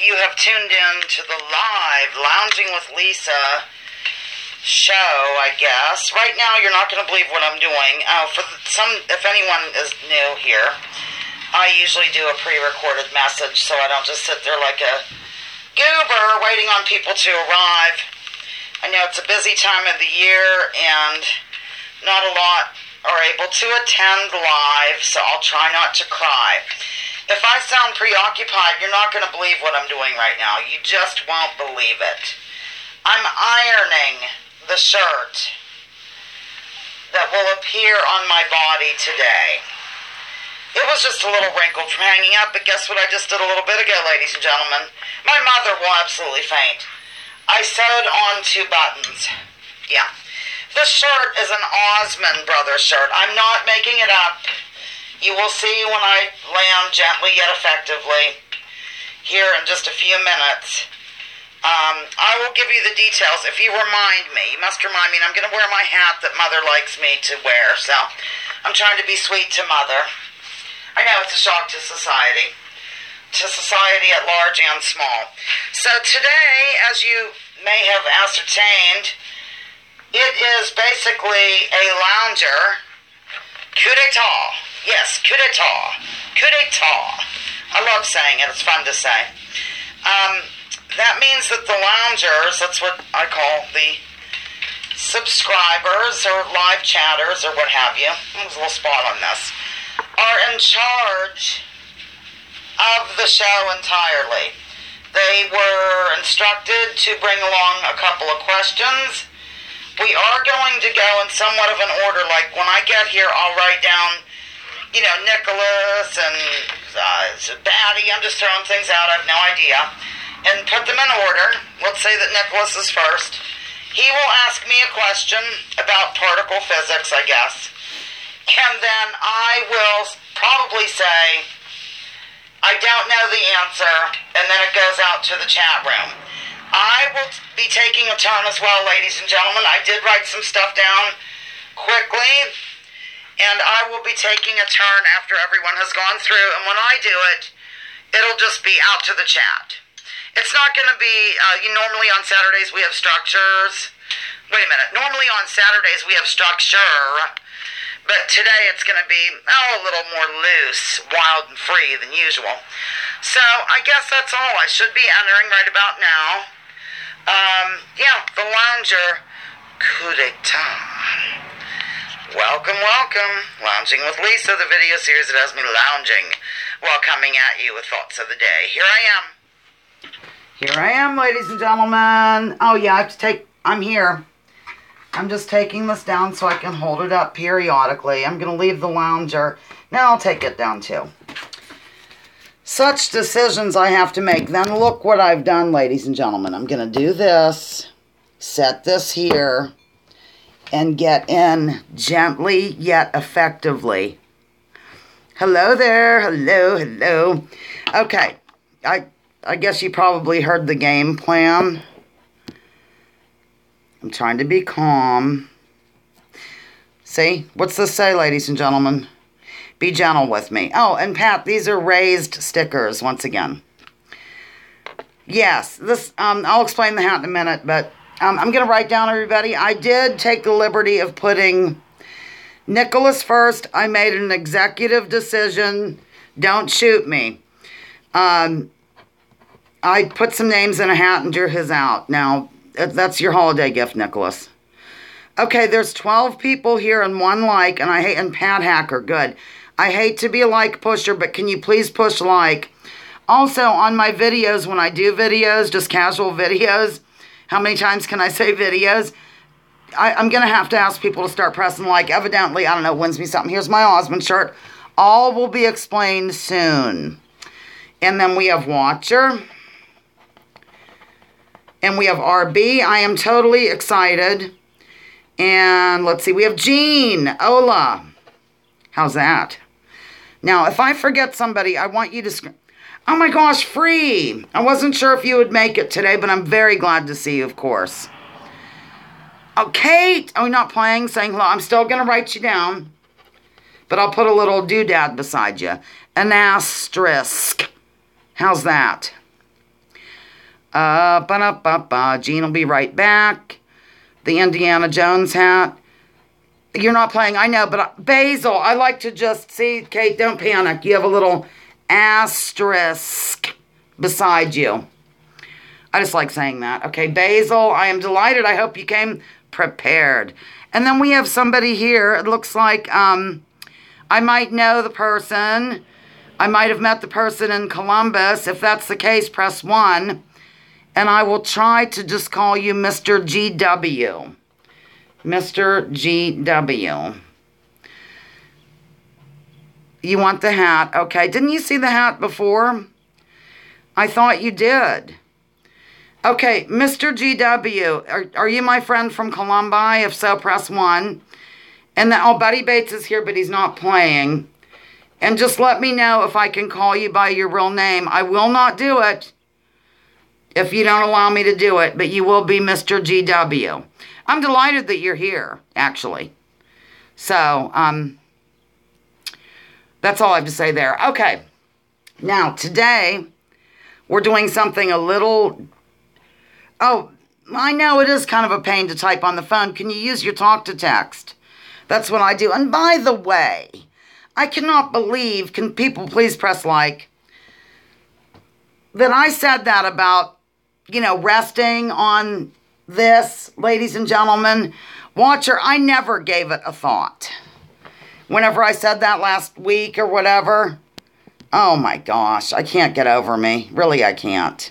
you have tuned in to the live Lounging with Lisa show, I guess. Right now, you're not going to believe what I'm doing. If anyone is new here, I usually do a pre-recorded message so I don't just sit there like a goober waiting on people to arrive. I know it's a busy time of the year and not a lot are able to attend live, so I'll try not to cry. If I sound preoccupied, you're not going to believe what I'm doing right now. You just won't believe it. I'm ironing the shirt that will appear on my body today. It was just a little wrinkled from hanging up, but guess what I just did a little bit ago, ladies and gentlemen? My mother will absolutely faint. I sewed on 2 buttons. Yeah. This shirt is an Osmond Brothers shirt. I'm not making it up. You will see when I land gently yet effectively here in just a few minutes. I will give you the details if you remind me. You must remind me, and I'm going to wear my hat that Mother likes me to wear, so I'm trying to be sweet to Mother. I know it's a shock to society at large and small. So today, as you may have ascertained, it is basically a lounger coup d'etat. Yes, coup d'etat. Coup d'etat. I love saying it. It's fun to say. That means that the loungers, that's what I call the subscribers or live chatters or what have you, there's a little spot on this, are in charge of the show entirely. They were instructed to bring along a couple of questions. We are going to go in somewhat of an order, like when I get here, I'll write down, Nicholas and Batty. I'm just throwing things out, I have no idea. And put them in order. Let's say that Nicholas is first. He will ask me a question about particle physics, I guess. And then I will probably say, I don't know the answer, and then it goes out to the chat room. I will be taking a turn as well, ladies and gentlemen. I did write some stuff down quickly, and I will be taking a turn after everyone has gone through, and when I do it, it'll just be out to the chat. It's not going to be, normally on Saturdays we have structures. Wait a minute. Normally on Saturdays we have structure, but today it's going to be, a little more loose, wild and free than usual. So I guess that's all. I should be entering right about now. The lounger coup d'etat. Welcome, welcome. Lounging with Lisa, the video series that has me lounging while coming at you with thoughts of the day. Here I am. Here I am, ladies and gentlemen. Oh, yeah, I'm here. I'm just taking this down so I can hold it up periodically. I'm going to leave the lounger. Now I'll take it down, too. Such decisions I have to make. Then look what I've done, ladies and gentlemen. I'm going to do this, set this here, and get in gently yet effectively. Hello there. Hello, hello. Okay, I guess you probably heard the game plan. I'm trying to be calm. See? What's this say, ladies and gentlemen? Be gentle with me. Oh, and Pat, these are raised stickers once again. Yes, this I'll explain the hat in a minute, but I'm going to write down, everybody. I did take the liberty of putting Nicholas first. I made an executive decision. Don't shoot me. I put some names in a hat and drew his out. Now, that's your holiday gift, Nicholas. Okay, there's 12 people here and 1 like, and Pat Hacker, good. I hate to be a like pusher, but can you please push like? Also, on my videos, when I do videos, just casual videos, how many times can I say videos? I'm going to have to ask people to start pressing like. Evidently, I don't know, wins me something. Here's my Osmond shirt. All will be explained soon. And then we have Watcher. And we have RB. I am totally excited. And let's see. We have Jean. Ola. How's that? Now, if I forget somebody, I want you to... Oh my gosh, Free. I wasn't sure if you would make it today, but I'm very glad to see you, of course. Oh, Kate. Oh, you're not playing? Saying hello. I'm still going to write you down. But I'll put a little doodad beside you. An asterisk. How's that? Jean will be right back. The Indiana Jones hat. You're not playing, I know, but Basil, I like to just, see, Kate, don't panic. You have a little asterisk beside you. I just like saying that. Okay, Basil, I am delighted. I hope you came prepared. And then we have somebody here. It looks like I might know the person. I might have met the person in Columbus. If that's the case, press 1. And I will try to just call you Mr. GW. Mr. GW. You want the hat. Okay. Didn't you see the hat before? I thought you did. Okay. Mr. GW. Are you my friend from Columbi? If so, press 1. And then, oh, Buddy Bates is here, but he's not playing. And just let me know if I can call you by your real name. I will not do it if you don't allow me to do it, but you will be Mr. GW. I'm delighted that you're here, actually. So, that's all I have to say there. Okay. Now, today, we're doing something a little... Oh, I know it is kind of a pain to type on the phone. Can you use your talk to text? That's what I do. And by the way, I cannot believe, can people please press like, that I said that about, you know, resting on this, ladies and gentlemen. Watcher, I never gave it a thought. Whenever I said that last week or whatever, oh my gosh, I can't get over me. Really, I can't.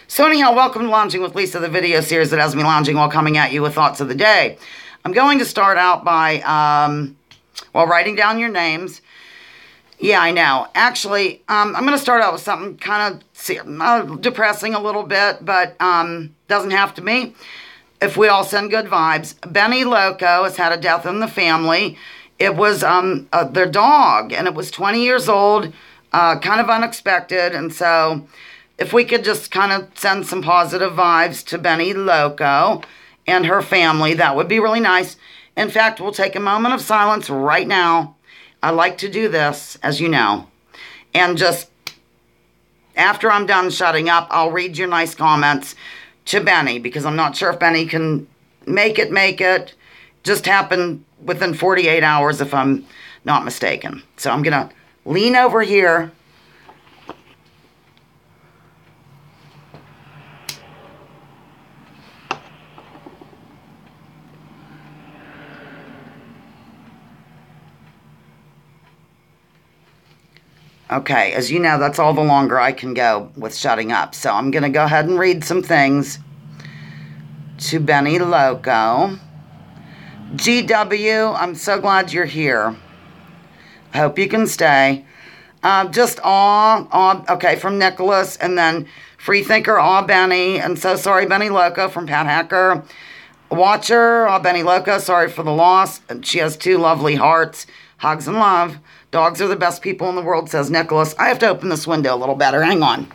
So anyhow, welcome to Lounging with Lisa, the video series that has me lounging while coming at you with thoughts of the day. I'm going to start out by, writing down your names. Yeah, I know. Actually, I'm going to start out with something kind of depressing a little bit, but doesn't have to be. If we all send good vibes. Benny Loco has had a death in the family. It was their dog, and it was 20 years old, kind of unexpected. And so if we could just kind of send some positive vibes to Benny Loco and her family, that would be really nice. In fact, we'll take a moment of silence right now. I like to do this, as you know. And just after I'm done shutting up, I'll read your nice comments to Benny, because I'm not sure if Benny can make it. Just happened within 48 hours, if I'm not mistaken. So I'm going to lean over here. Okay, as you know, that's all the longer I can go with shutting up. So I'm going to go ahead and read some things to Benny Loco. GW, I'm so glad you're here. I hope you can stay. Just aw, okay, from Nicholas, and then Freethinker, aw, Benny, and so sorry, Benny Loco from Pat Hacker. Watcher, aw, Benny Loco, sorry for the loss. She has 2 lovely hearts. Hugs and love. Dogs are the best people in the world, says Nicholas. I have to open this window a little better. Hang on.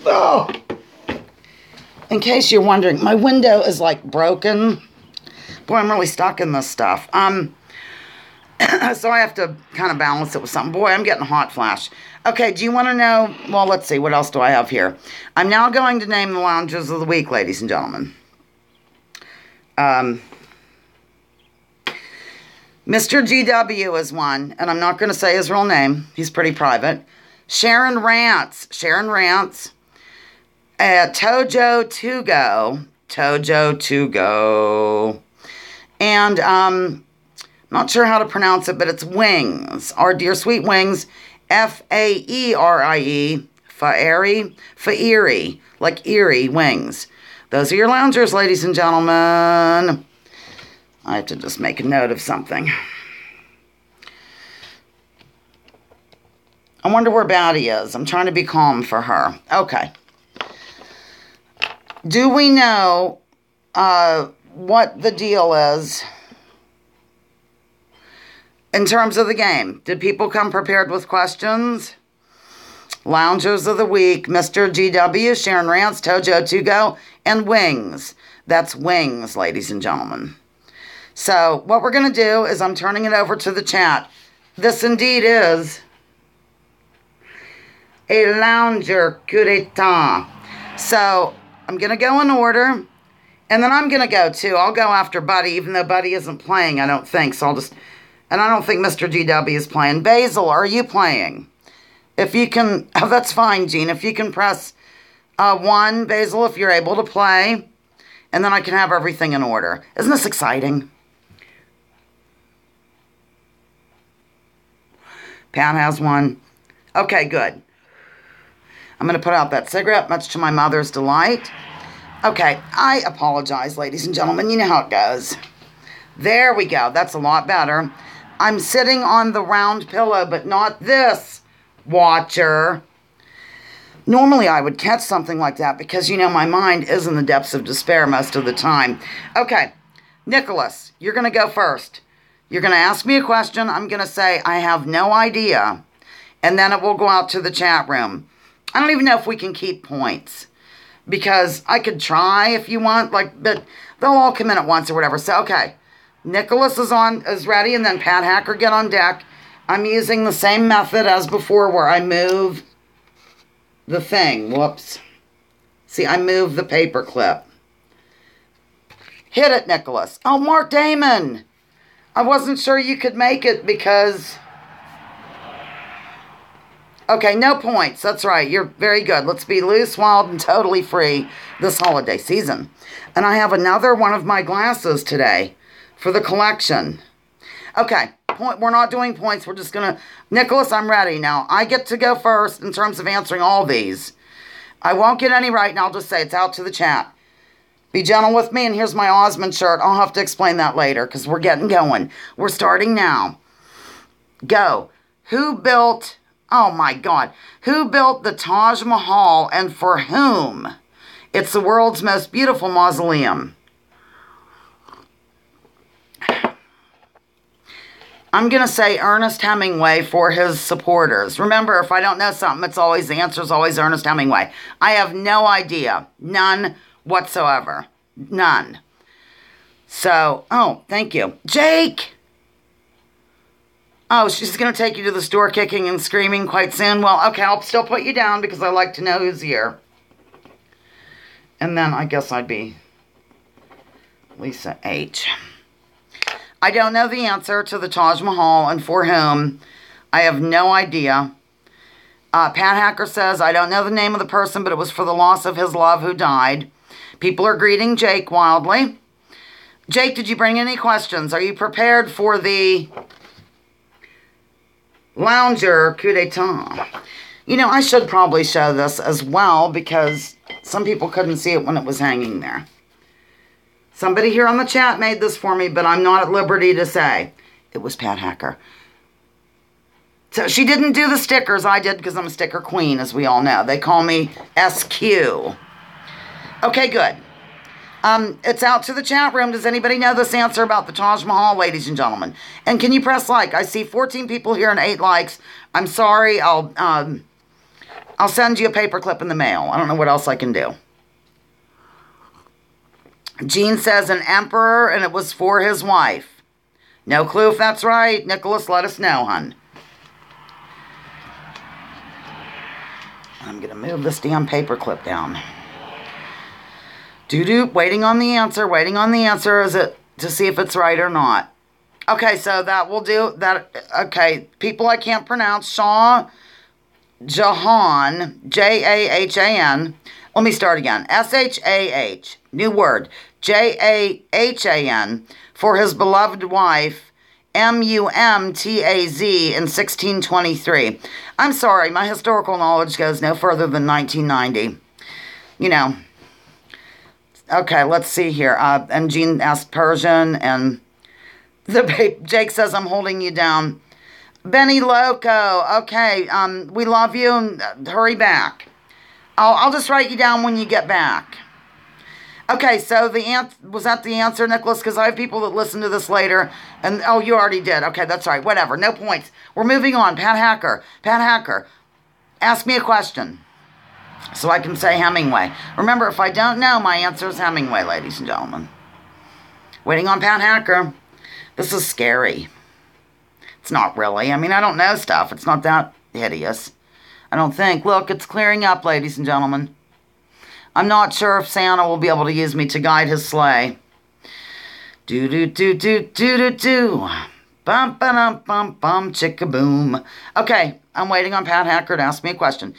Oh. In case you're wondering, my window is like broken. Boy, I'm really stuck in this stuff. So I have to kind of balance it with something. Boy, I'm getting a hot flash. Okay, do you want to know? Well, let's see. What else do I have here? I'm now going to name the loungers of the week, ladies and gentlemen. Mr. GW is one, and I'm not going to say his real name. He's pretty private. Sharon Rance. Tojo to go. And not sure how to pronounce it, but it's Wings. Our dear sweet Wings. Faerie. Faerie. Like eerie wings. Those are your loungers, ladies and gentlemen. I have to just make a note of something. I wonder where Batty is. I'm trying to be calm for her. Okay. Do we know what the deal is in terms of the game? Did people come prepared with questions? Loungers of the week, Mr. GW, Sharon Rance, Tojo to go, and Wings. That's Wings, ladies and gentlemen. So what we're going to do is I'm turning it over to the chat. This indeed is a lounger coup d'etat. So I'm going to go in order. And then I'm going to go too. I'll go after Buddy, even though Buddy isn't playing, I don't think. So I'll just... And I don't think Mr. GW is playing. Basil, are you playing? If you can... Oh, that's fine, Jean. If you can press 1, Basil, if you're able to play. And then I can have everything in order. Isn't this exciting? Pat has 1. Okay, good. I'm going to put out that cigarette, much to my mother's delight. Okay, I apologize, ladies and gentlemen. You know how it goes. There we go. That's a lot better. I'm sitting on the round pillow, but not this, watcher. Normally, I would catch something like that because, you know, my mind is in the depths of despair most of the time. Okay, Nicholas, you're going to go first. You're going to ask me a question. I'm going to say, I have no idea. And then it will go out to the chat room. I don't even know if we can keep points. Because I could try if you want, like, but they'll all come in at once or whatever. So, okay. Nicholas is ready, and then Pat Hacker get on deck. I'm using the same method as before where I move the thing. Whoops. See, I move the paper clip. Hit it, Nicholas. Oh, Mark Damon. I wasn't sure you could make it because... Okay, no points. That's right. You're very good. Let's be loose, wild, and totally free this holiday season. And I have another one of my glasses today for the collection. Okay, we're not doing points. We're just going to... Nicholas, I'm ready. Now, I get to go first in terms of answering all these. I won't get any right, and I'll just say it's out to the chat. Be gentle with me, and here's my Osmond shirt. I'll have to explain that later because we're getting going. We're starting now. Go. Who built... Oh my God. Who built the Taj Mahal and for whom? It's the world's most beautiful mausoleum. I'm going to say Ernest Hemingway for his supporters. Remember, if I don't know something, the answer is always Ernest Hemingway. I have no idea. None whatsoever. None. So, oh, thank you. Jake! Oh, she's going to take you to the store kicking and screaming quite soon. Well, okay, I'll still put you down because I like to know who's here. And then I guess I'd be Lisa H. I don't know the answer to the Taj Mahal and for whom. I have no idea. Pat Hacker says, I don't know the name of the person, but it was for the loss of his love who died. People are greeting Jake wildly. Jake, did you bring any questions? Are you prepared for the... Lounger coup d'etat. You know, I should probably show this as well because some people couldn't see it when it was hanging there. Somebody here on the chat made this for me, but I'm not at liberty to say. It was Pat Hacker. So she didn't do the stickers. I did because I'm a sticker queen, as we all know. They call me SQ. Okay, good. It's out to the chat room. Does anybody know this answer about the Taj Mahal, ladies and gentlemen? And can you press like? I see 14 people here and 8 likes. I'm sorry. I'll send you a paperclip in the mail. I don't know what else I can do. Jean says an emperor, and it was for his wife. No clue if that's right. Nicholas, let us know, hun. I'm going to move this damn paperclip down. Doo-doo, waiting on the answer. Is it to see if it's right or not? Okay, so that will do that. Okay, people I can't pronounce. Shah Jahan, Jahan. Let me start again. Shah, new word. Jahan, for his beloved wife, Mumtaz in 1623. I'm sorry, my historical knowledge goes no further than 1990. You know. Okay, let's see here. And Jean asked Persian, and Jake says, I'm holding you down. Benny Loco, okay, we love you, and hurry back. I'll just write you down when you get back. Okay, so was that the answer, Nicholas? Because I have people that listen to this later, and, oh, you already did. Okay, that's right, whatever, no points. We're moving on. Pat Hacker, ask me a question. So I can say Hemingway. Remember, if I don't know, my answer is Hemingway, ladies and gentlemen. Waiting on Pat Hacker. This is scary. It's not really. I mean, I don't know stuff. It's not that hideous. I don't think. Look, it's clearing up, ladies and gentlemen. I'm not sure if Santa will be able to use me to guide his sleigh. Do-do-do-do-do-do-do. Bum-ba-dum-bum-bum, chicka-boom. Okay, I'm waiting on Pat Hacker to ask me a question.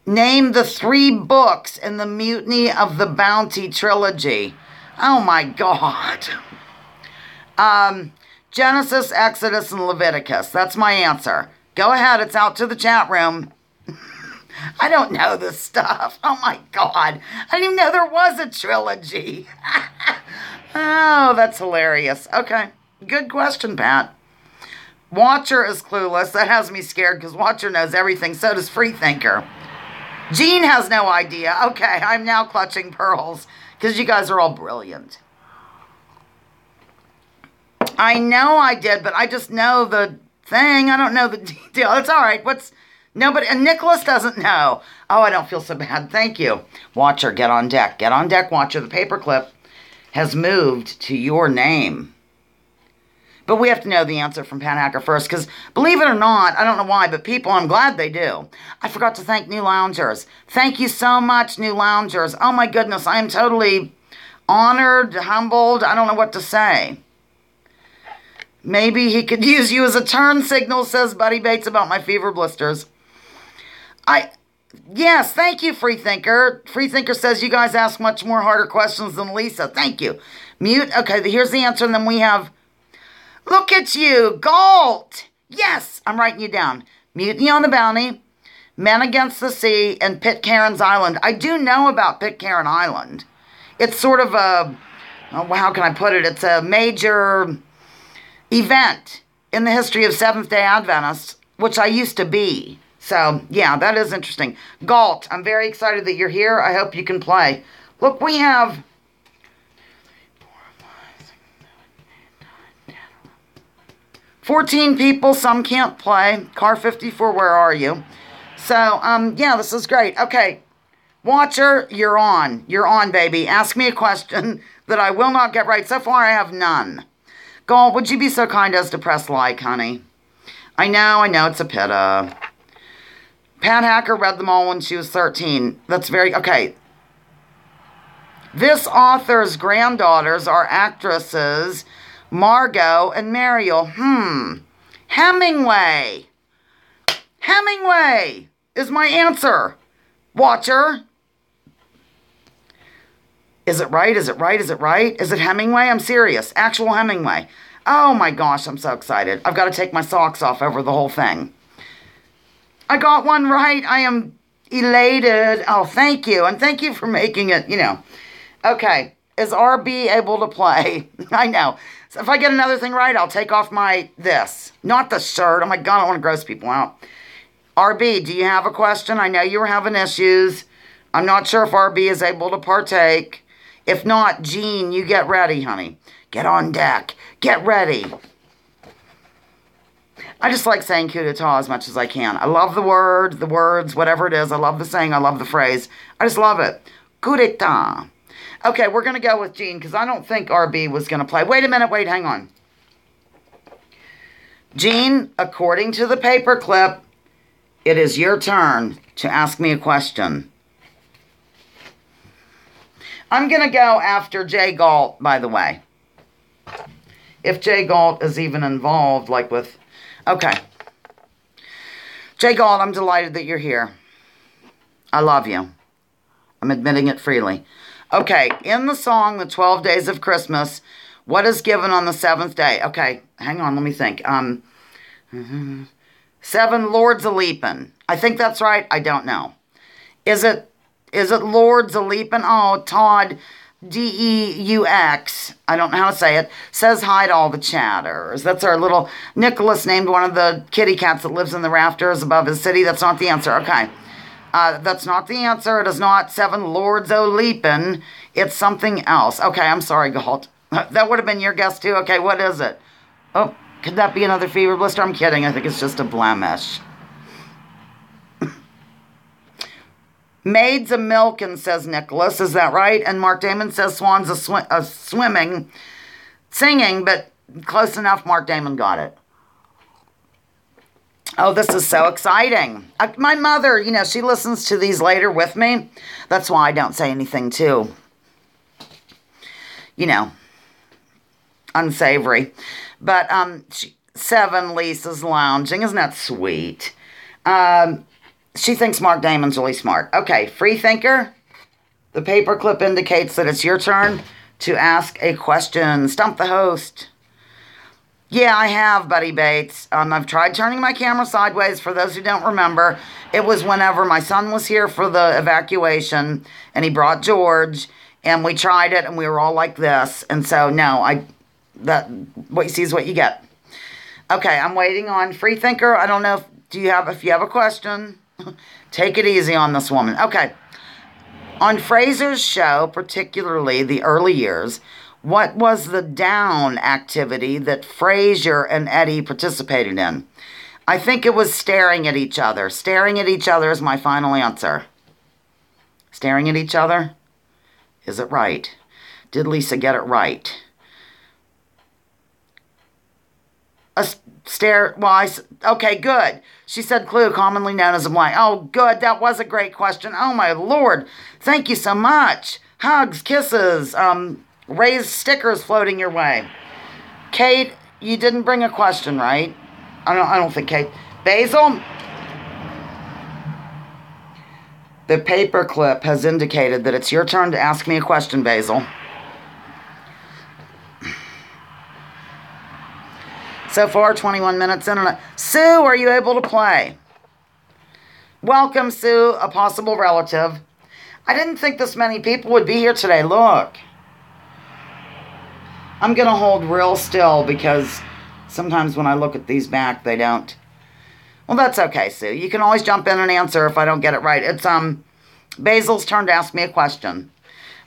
Name the 3 books in the Mutiny of the Bounty trilogy. Oh, my God. Genesis, Exodus, and Leviticus. That's my answer. Go ahead. It's out to the chat room. I don't know this stuff. Oh, my God. I didn't even know there was a trilogy. Oh, that's hilarious. Okay. Good question, Pat. Watcher is clueless. That has me scared because Watcher knows everything. So does Freethinker. Jean has no idea. Okay, I'm now clutching pearls because you guys are all brilliant. I know I did, but I just know the thing. I don't know the detail. It's all right. Nobody, and Nicholas doesn't know. Oh, I don't feel so bad. Thank you. Watcher, get on deck. Get on deck, Watcher. The paperclip has moved to your name. But we have to know the answer from Pat Hacker first, because believe it or not, I don't know why, but people, I'm glad they do. I forgot to thank New Loungers. Thank you so much, New Loungers. Oh my goodness, I am totally honored, humbled. I don't know what to say. Maybe he could use you as a turn signal, says Buddy Bates about my fever blisters. Yes, thank you, Freethinker. Freethinker says you guys ask much more harder questions than Lisa. Thank you. Mute. Okay, here's the answer, and then we have... Look at you, Galt! Yes, I'm writing you down. Mutiny on the Bounty, Men Against the Sea, and Pitcairn's Island. I do know about Pitcairn Island. It's sort of how can I put it? It's a major event in the history of Seventh-day Adventists, which I used to be. So, yeah, that is interesting. Galt, I'm very excited that you're here. I hope you can play. Look, we have... 14 people, some can't play. Car 54, where are you? So, yeah, this is great. Okay, Watcher, you're on. You're on, baby. Ask me a question that I will not get right. So far, I have none. Galt, would you be so kind as to press like, honey? I know, it's a pita. Pat Hacker read them all when she was 13. That's very... Okay. This author's granddaughters are actresses... Margot and Mariel. Hemingway. Hemingway is my answer. Watcher. Is it right? Is it right? Is it right? Is it Hemingway? I'm serious. Actual Hemingway. Oh my gosh, I'm so excited. I've got to take my socks off over the whole thing. I got one right. I am elated. Oh, thank you. And thank you for making it, Okay. Is RB able to play? I know. So if I get another thing right, I'll take off this. Not the shirt. Oh my God, I don't want to gross people out. RB, do you have a question? I know you were having issues. I'm not sure if RB is able to partake. If not, Jean, you get ready, honey. Get on deck. Get ready. I just like saying coup d'etat as much as I can. I love the words, whatever it is. I love the saying. I love the phrase. I just love it. Coup d'etat. Okay, we're going to go with Jean because I don't think RB was going to play. Wait a minute. Wait, hang on. Jean, according to the paperclip, it is your turn to ask me a question. I'm going to go after Jay Galt, by the way. If Jay Galt is even involved, like with... Okay. Jay Galt, I'm delighted that you're here. I love you. I'm admitting it freely. Okay, in the song, The 12 Days of Christmas, what is given on the 7th day? Okay, hang on, let me think. 7 Lords a-leapin'. I think that's right. I don't know. Is it Lords a-leapin'? Oh, Todd, D-E-U-X, I don't know how to say it, says hi to all the chatters. That's our little... Nicholas named one of the kitty cats that lives in the rafters above his city. That's not the answer. Okay. That's not the answer. It is not 7 Lords o-leapin'. It's something else. Okay, I'm sorry, Galt. That would have been your guess, too. Okay, what is it? Oh, could that be another fever blister? I'm kidding. I think it's just a blemish. Maids a-milkin', says Nicholas. Is that right? And Mark Damon says swans swimming, singing, but close enough. Mark Damon got it. Oh, this is so exciting. My mother, she listens to these later with me. That's why I don't say anything too, unsavory. But 7, Lisa's lounging. Isn't that sweet? She thinks Mark Damon's really smart. Okay, free thinker. The paperclip indicates that it's your turn to ask a question. Stump the host. Yeah, I have, Buddy Bates. I've tried turning my camera sideways. For those who don't remember, it was whenever my son was here for the evacuation, and he brought George, and we tried it, and we were all like this. And so, no, what you see is what you get. Okay, I'm waiting on free thinker. I don't know if you have a question. Take it easy on this woman. Okay. On Fraser's show, particularly the early years, what was the down activity that Fraser and Eddie participated in? I think it was staring at each other. Staring at each other is my final answer. Staring at each other? Is it right? Did Lisa get it right? Okay, good. She said clue, commonly known as a blank. Oh, good. That was a great question. Oh, my Lord. Thank you so much. Hugs, kisses, raised stickers floating your way. Kate, you didn't bring a question, right? I don't think Kate. Basil? The paperclip has indicated that it's your turn to ask me a question, Basil. So far, 21 minutes in. Sue, are you able to play? Welcome, Sue, a possible relative. I didn't think this many people would be here today. Look. I'm going to hold real still because sometimes when I look at these back, they don't. Well, that's okay, Sue. You can always jump in and answer if I don't get it right. It's Basil's turn to ask me a question.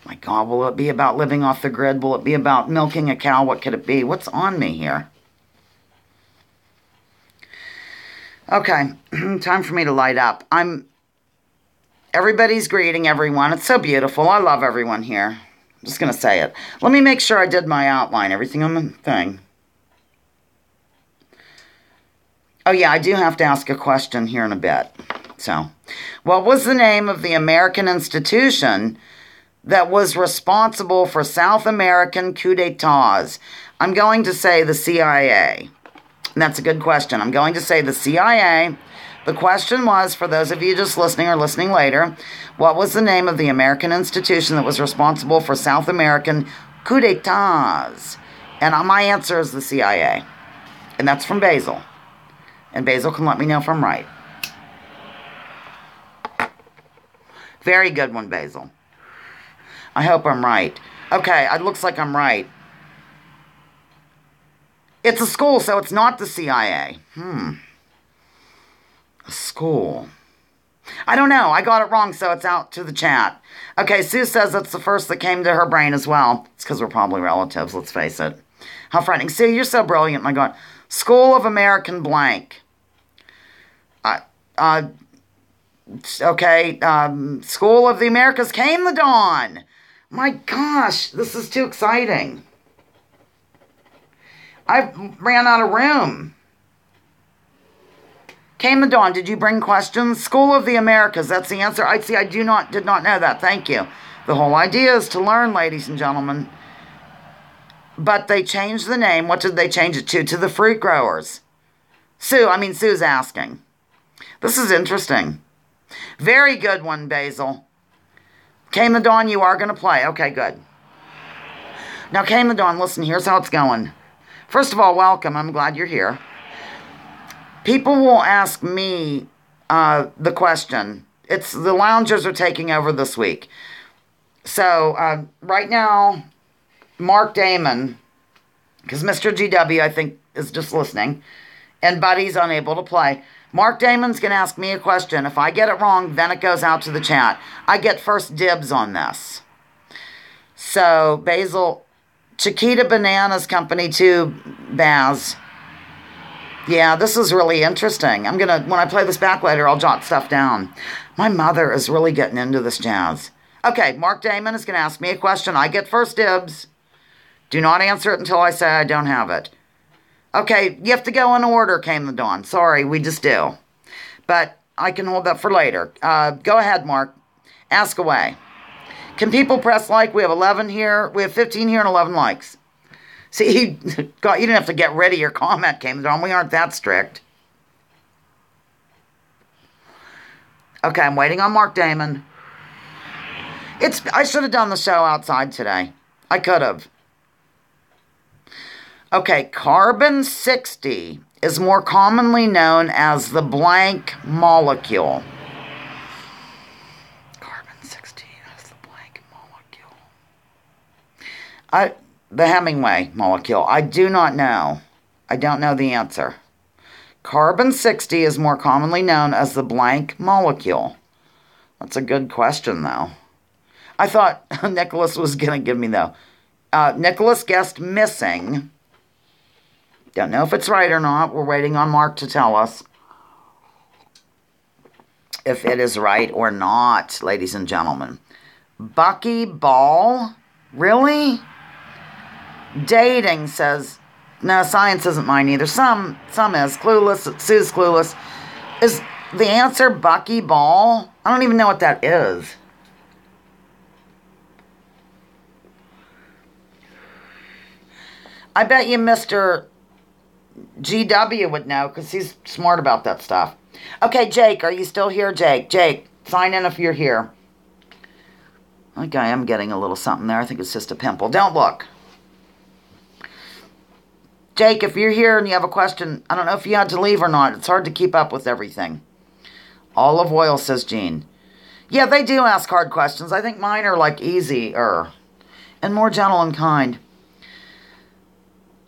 My God, will it be about living off the grid? Will it be about milking a cow? What could it be? What's on me here? Okay, time for me to light up. Everybody's greeting everyone. It's so beautiful. I love everyone here. I'm just going to say it. Let me make sure I did my outline. Everything on the thing. Oh, yeah, I do have to ask a question here in a bit. So, what was the name of the American institution that was responsible for South American coup d'etats? I'm going to say the CIA. And that's a good question. I'm going to say the CIA. The question was, for those of you just listening or listening later, what was the name of the American institution that was responsible for South American coup d'etats? And my answer is the CIA. And that's from Basil. And Basil can let me know if I'm right. Very good one, Basil. I hope I'm right. Okay, it looks like I'm right. It's a school, so it's not the CIA. A school. I don't know. I got it wrong, so it's out to the chat. Okay, Sue says that's the first that came to her brain as well. It's because we're probably relatives, let's face it. How frightening. Sue, you're so brilliant, my God. School of American blank. Okay, School of the Americas came the dawn. My gosh, this is too exciting. I ran out of room. Came the dawn. Did you bring questions? School of the Americas. That's the answer. I did not know that. Thank you. The whole idea is to learn, ladies and gentlemen. But they changed the name. What did they change it to? To the fruit growers. Sue's asking. This is interesting. Very good one, Basil. Came the dawn. You are going to play. Okay, good. Now, came the dawn. Listen, here's how it's going. First of all, welcome. I'm glad you're here. People will ask me the question. The loungers are taking over this week. So, right now, Mark Damon, because Mr. GW, I think, is just listening, and Buddy's unable to play. Mark Damon's going to ask me a question. If I get it wrong, then it goes out to the chat. I get first dibs on this. So, Basil... Chiquita Bananas Company too, Baz. Yeah, this is really interesting. When I play this back later, I'll jot stuff down. My mother is really getting into this jazz. Okay, Mark Damon is going to ask me a question. I get first dibs. Do not answer it until I say I don't have it. Okay, you have to go in order, came the dawn. Sorry, we just do. But I can hold that for later. Go ahead, Mark. Ask away. Can people press like? We have 11 here. We have 15 here and 11 likes. See, you didn't have to get rid of your comment, came the dawn. We aren't that strict. Okay, I'm waiting on Mark Damon. I should have done the show outside today. I could have. Okay, carbon-60 is more commonly known as the blank molecule. Carbon-60 is the blank molecule. The Hemingway molecule. I do not know. I don't know the answer. Carbon-60 is more commonly known as the blank molecule. That's a good question, though. I thought Nicholas was going to give me, though. Nicholas guessed missing. Don't know if it's right or not. We're waiting on Mark to tell us if it is right or not, ladies and gentlemen. Buckyball? Really? Dating says, no, science isn't mine either. Some is. Clueless. Sue's clueless. Is the answer buckyball? I don't even know what that is. I bet you Mr. GW would know because he's smart about that stuff. Okay, Jake, are you still here, Jake? Jake, sign in if you're here. I think I am getting a little something there. I think it's just a pimple. Don't look. Jake, if you're here and you have a question, I don't know if you had to leave or not. It's hard to keep up with everything. Olive oil, says Jean. Yeah, they do ask hard questions. I think mine are like easier and more gentle and kind.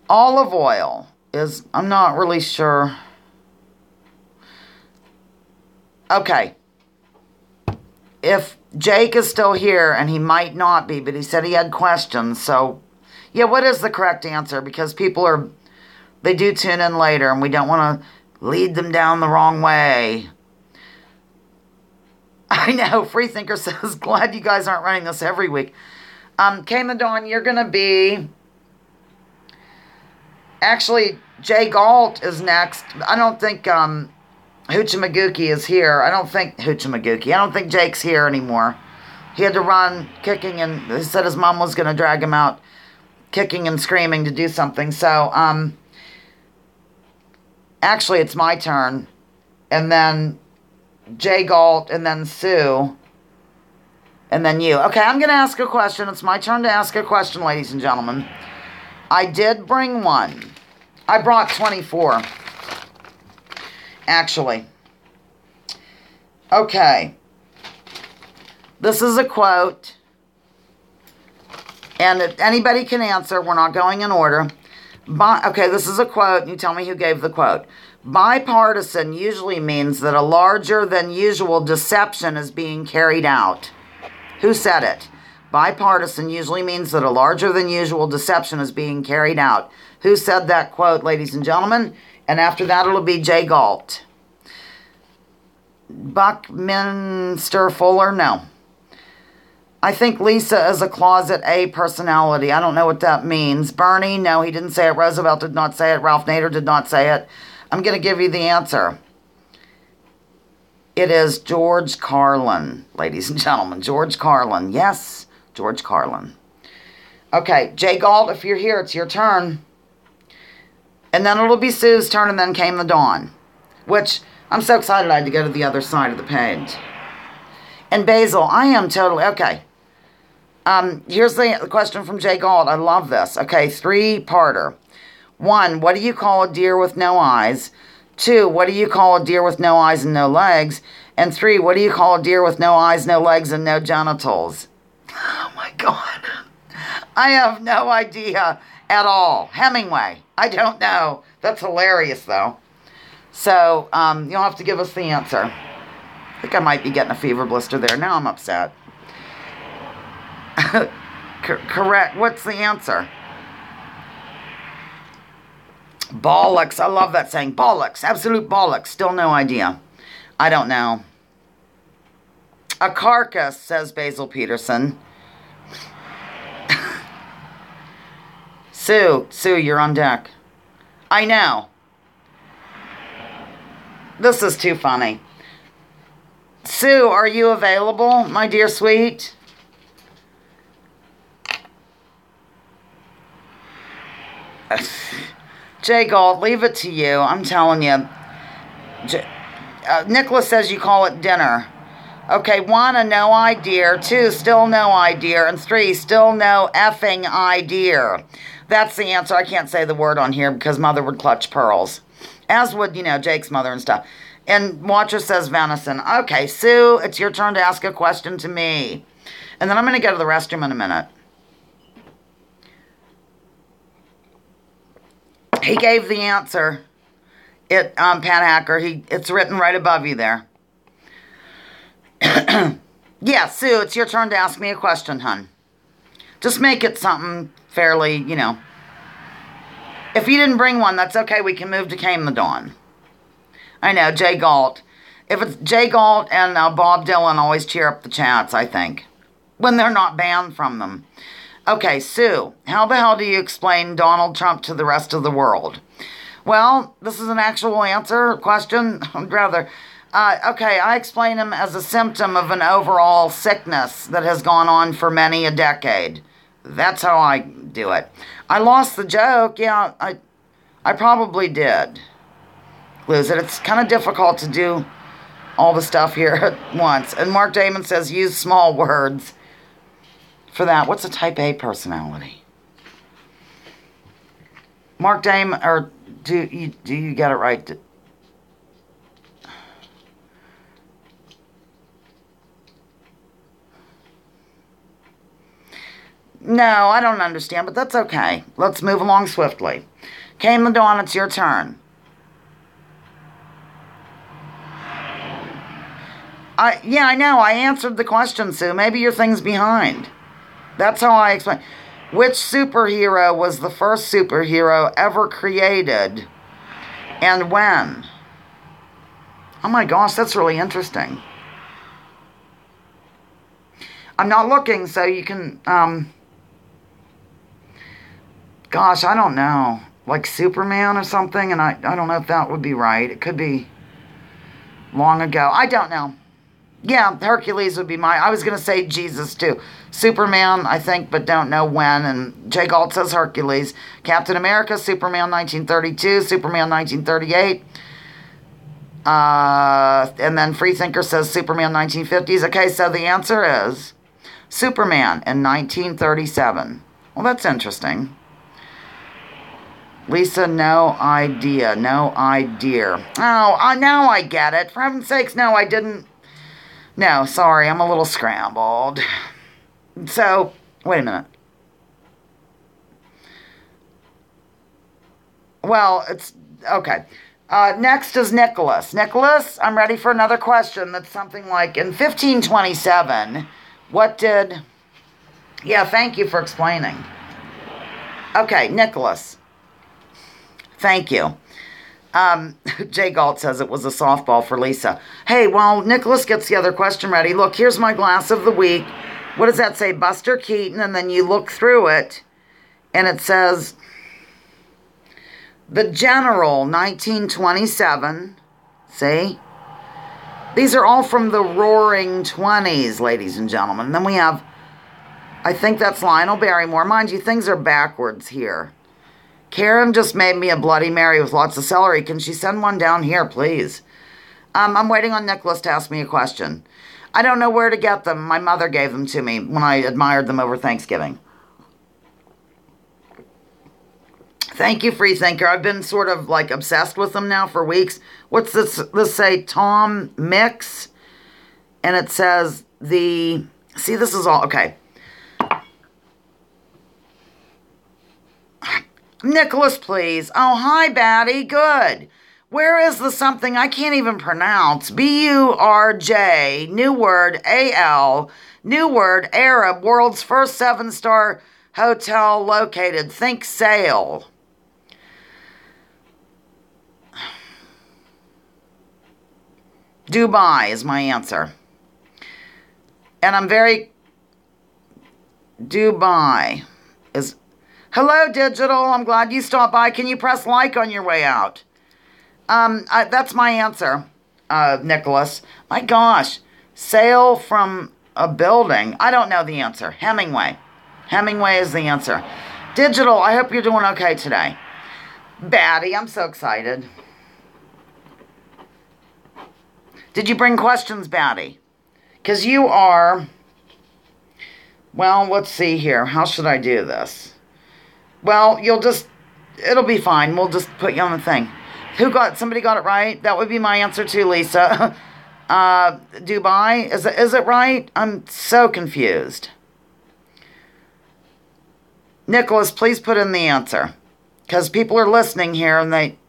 Olive oil is, I'm not really sure. Okay. If Jake is still here, and he might not be, but he said he had questions, so, yeah, what is the correct answer? Because people they do tune in later, and we don't want to lead them down the wrong way. I know, Freethinker says, glad you guys aren't running this every week. Came the Dawn, you're going to be... Actually, Jay Galt is next. I don't think Hoochie is here. I don't think Jake's here anymore. He had to run kicking, and he said his mom was going to drag him out kicking and screaming to do something. So, actually, it's my turn. And then Jay Galt, and then Sue, and then you. Okay, I'm going to ask a question. It's my turn to ask a question, ladies and gentlemen. I did bring one. I brought 24. Actually. Okay. This is a quote. And if anybody can answer, we're not going in order. Okay, this is a quote. You tell me who gave the quote. Bipartisan usually means that a larger than usual deception is being carried out. Who said it? Bipartisan usually means that a larger than usual deception is being carried out. Who said that quote, ladies and gentlemen? And after that, it'll be Jay Galt. Buckminster Fuller? No. I think Lisa is a closet A personality. I don't know what that means. Bernie? No, he didn't say it. Roosevelt did not say it. Ralph Nader did not say it. I'm going to give you the answer. It is George Carlin, ladies and gentlemen. George Carlin. Yes, George Carlin. Okay, Jay Galt, if you're here, it's your turn. And then it'll be Sue's turn, and then came the dawn. Which, I'm so excited I had to go to the other side of the page. And Basil, I am totally... Okay. Here's the question from Jay Galt. I love this. Okay, 3-parter. 1, what do you call a deer with no eyes? 2, what do you call a deer with no eyes and no legs? And 3, what do you call a deer with no eyes, no legs, and no genitals? Oh my God. I have no idea at all. Hemingway. I don't know. That's hilarious, though. So, you'll have to give us the answer. I think I might be getting a fever blister there. Now I'm upset. Correct. What's the answer? Bollocks. I love that saying. Bollocks. Absolute bollocks. Still no idea. I don't know. A carcass, says Basil Peterson. Sue, you're on deck. I know. This is too funny. Sue, are you available, my dear sweet? Jay Gold, leave it to you. I'm telling you. Nicholas says you call it dinner. Okay, 1, a no idea. 2, still no idea. And 3, still no effing idea. That's the answer. I can't say the word on here because mother would clutch pearls. As would, Jake's mother and stuff. And Watcher says venison. Okay, Sue, it's your turn to ask a question to me. And then I'm going to go to the restroom in a minute. He gave the answer. Pat Hacker, it's written right above you there. Yeah, Sue, it's your turn to ask me a question, hun. Just make it something fairly, If you didn't bring one, that's okay. We can move to Came the Dawn. I know, Jay Galt. If it's Jay Galt and Bob Dylan always cheer up the chats, I think. When they're not banned from them. Okay, Sue, how the hell do you explain Donald Trump to the rest of the world? Well, this is an actual question. I'd rather... okay, I explain him as a symptom of an overall sickness that has gone on for many a decade. That's how I do it. I lost the joke. Yeah, I probably did lose it. It's kind of difficult to do all the stuff here at once. And Mark Damon says use small words for that. What's a type A personality? Mark Damon, or do you get it right? No, I don't understand, but that's okay. Let's move along swiftly. Came the Dawn, it's your turn. Yeah, I know. I answered the question, Sue. Maybe your thing's behind. That's how I explain. Which superhero was the first superhero ever created and when? Oh my gosh, that's really interesting. I'm not looking, so you can... Gosh, I don't know. Like Superman or something, and I don't know if that would be right. It could be long ago. I don't know. Yeah, Hercules would be I was going to say Jesus, too. Superman, I think, but don't know when. And Jay Galt says Hercules. Captain America, Superman 1932, Superman 1938. And then Freethinker says Superman 1950s. Okay, so the answer is Superman in 1937. Well, that's interesting. Lisa, no idea. No idea. Oh, now I get it. For heaven's sakes, no, I didn't. No, sorry, I'm a little scrambled. So, wait a minute. Well, it's, okay. Next is Nicholas. Nicholas, I'm ready for another question that's something like, in 1527, what did... Yeah, thank you for explaining. Okay, Nicholas. Thank you. Jay Galt says it was a softball for Lisa. Hey, while Nicholas gets the other question ready, look, here's my glass of the week. What does that say? Buster Keaton, and then you look through it, and it says, The General, 1927. See? These are all from the Roaring 20s, ladies and gentlemen. And then we have, I think that's Lionel Barrymore. Mind you, things are backwards here. Karen just made me a Bloody Mary with lots of celery. Can she send one down here, please? I'm waiting on Nicholas to ask me a question. I don't know where to get them. My mother gave them to me when I admired them over Thanksgiving. Thank you, Freethinker. I've been sort of like obsessed with them now for weeks. What's this? Let's say Tom Mix. And it says see, this is all, okay. Nicholas, please. Oh, hi, Batty. Good. Where is the something I can't even pronounce? B-U-R-J, new word, A-L, new word, Arab, world's first 7-star hotel located. Think sail. Dubai is my answer. And I'm very... Dubai is... Hello, Digital. I'm glad you stopped by. Can you press like on your way out? That's my answer, Nicholas. My gosh. Sail from a building. I don't know the answer. Hemingway. Hemingway is the answer. Digital, I hope you're doing okay today. Batty, I'm so excited. Did you bring questions, Batty? Because you are... Well, let's see here. How should I do this? Well, it'll be fine. We'll just put you on the thing. Somebody got it right? That would be my answer too, Lisa. Dubai, is it right? I'm so confused. Nicholas, please put in the answer. Because people are listening here and they...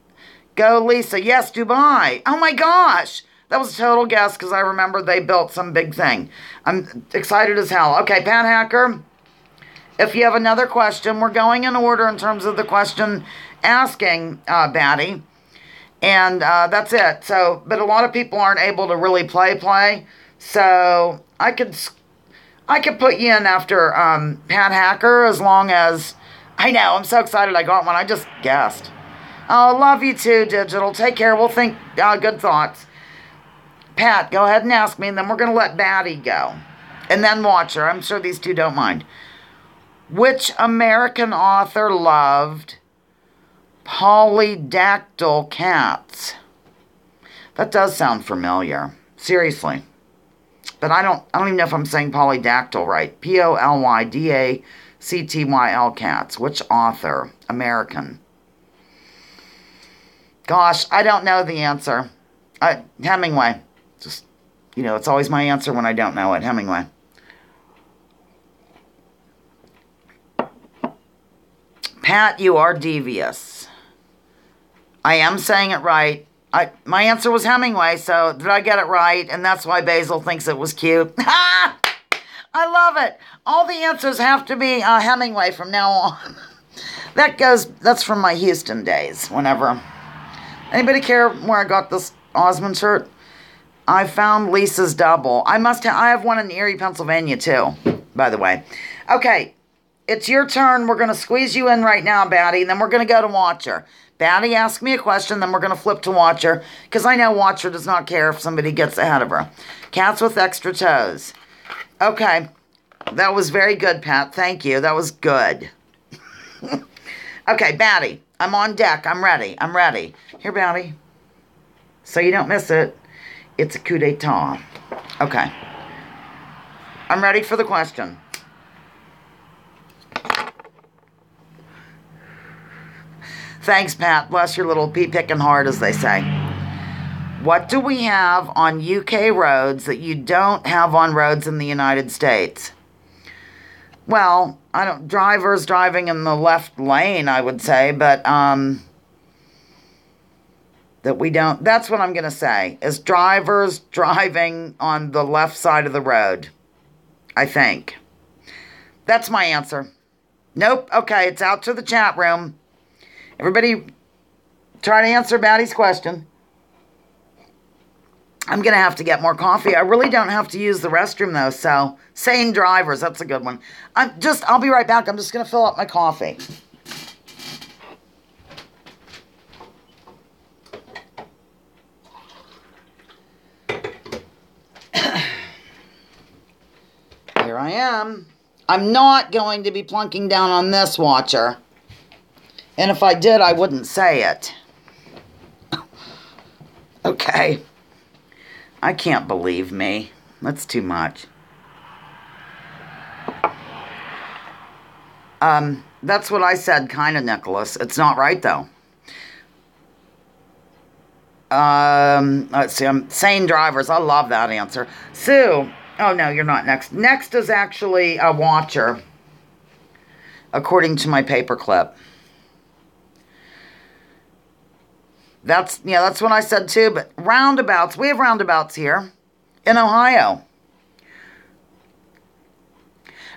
Go, Lisa. Yes, Dubai. Oh my gosh. That was a total guess because I remember they built some big thing. I'm excited as hell. Okay, Pat Hacker, if you have another question, we're going in order in terms of the question asking, Batty. And that's it. So, but a lot of people aren't able to really play. So I could put you in after Pat Hacker as long as... I know, I'm so excited I got one. I just guessed. Oh, love you too, Digital. Take care. We'll think good thoughts. Pat, go ahead and ask me, and then we're going to let Batty go. And then Watcher. I'm sure these two don't mind. Which American author loved polydactyl cats? That does sound familiar. Seriously. But I don't even know if I'm saying polydactyl right. Polydactyl cats. Which author? American. Gosh, I don't know the answer. Hemingway. Just, it's always my answer when I don't know it. Hemingway. Pat, you are devious. I am saying it right. My answer was Hemingway, so did I get it right? And that's why Basil thinks it was cute. I love it. All the answers have to be Hemingway from now on. That's from my Houston days, whenever. Anybody care where I got this Osmond shirt? I found Lisa's double. I have one in Erie, Pennsylvania, too, by the way. Okay, it's your turn. We're going to squeeze you in right now, Batty, and then we're going to go to Watcher. Batty, ask me a question, then we're going to flip to Watcher, because I know Watcher does not care if somebody gets ahead of her. Cats with extra toes. Okay, that was very good, Pat. Thank you. That was good. Okay, Batty, I'm on deck. I'm ready. Here, Batty. So you don't miss it. It's a coup d'etat. Okay. I'm ready for the question. Thanks, Pat. Bless your little pea-picking heart, as they say. What do we have on UK roads that you don't have on roads in the United States? Well, drivers driving in the left lane, I would say, but, that we don't, that's what I'm going to say, is drivers driving on the left side of the road, I think. That's my answer. Nope. Okay, it's out to the chat room. Everybody try to answer Batty's question. I'm going to have to get more coffee. I really don't have to use the restroom, though, so sane drivers, that's a good one. I'll be right back. I'm just going to fill up my coffee. Here I am. I'm not going to be plunking down on this, Watcher. And if I did, I wouldn't say it. Okay. I can't believe me. That's too much. That's what I said, kind of, Nicholas. It's not right, though. Let's see. I'm sane drivers. I love that answer. Sue. Oh, no, you're not next. Next is actually a Watcher, according to my paperclip. That's what I said too, but roundabouts. We have roundabouts here in Ohio.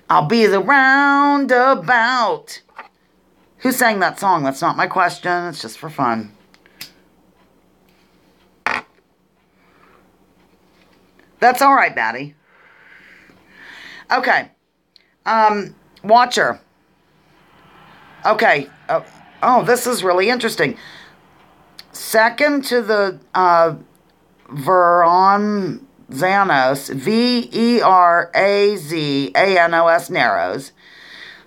I'll be the roundabout. Who sang that song? That's not my question. It's just for fun. That's all right, Batty. Okay. Watcher. Okay. Oh, this is really interesting. Second to the Veranzanos, Verazzanos Narrows.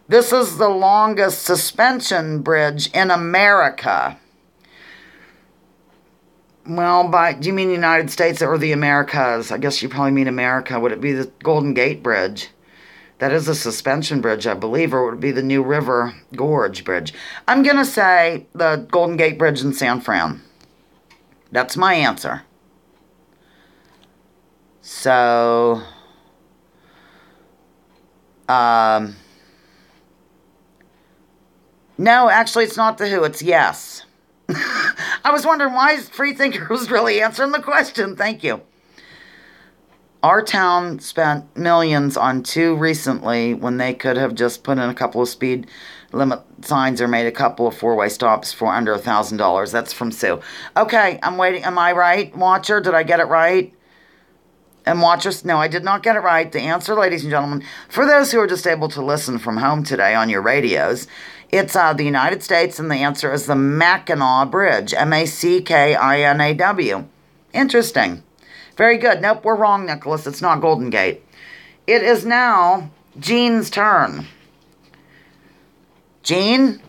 This is the longest suspension bridge in America. Well, do you mean United States or the Americas? I guess you probably mean America. Would it be the Golden Gate Bridge? That is a suspension bridge, I believe, or would it be the New River Gorge Bridge? I'm going to say the Golden Gate Bridge in San Fran. That's my answer. So, no, actually, it's not the who, it's yes. I was wondering why Freethinker was really answering the question. Thank you. Our town spent millions on 2 recently when they could have just put in a couple of speed limit signs or made a couple of 4-way stops for under $1,000. That's from Sue. Okay, I'm waiting. Am I right, Watcher? Did I get it right? And Watchers, no, I did not get it right. The answer, ladies and gentlemen, for those who are just able to listen from home today on your radios, it's the United States, and the answer is the Mackinac Bridge, Mackinaw. Interesting. Very good. Nope, we're wrong, Nicholas. It's not Golden Gate. It is now Jean's turn. Jean,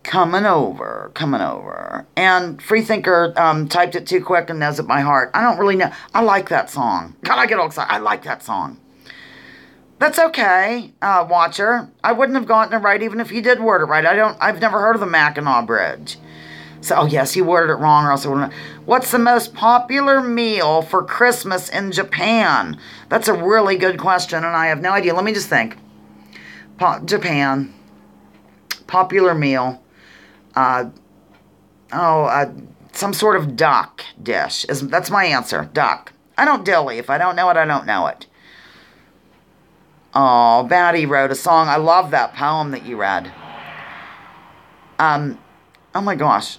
coming over. And Freethinker typed it too quick and knows it by heart. I don't really know. I like that song. God, I get all excited. I like that song. That's okay, Watcher. I wouldn't have gotten it right even if you did word it right. I've never heard of the Mackinac Bridge. So, oh yes, you worded it wrong or else I wouldn't. What's the most popular meal for Christmas in Japan? That's a really good question, and I have no idea. Let me just think. Japan. Popular meal. Some sort of duck dish. That's my answer. Duck. I don't dilly. If I don't know it, I don't know it. Oh, Batty wrote a song. I love that poem that you read. Oh my gosh.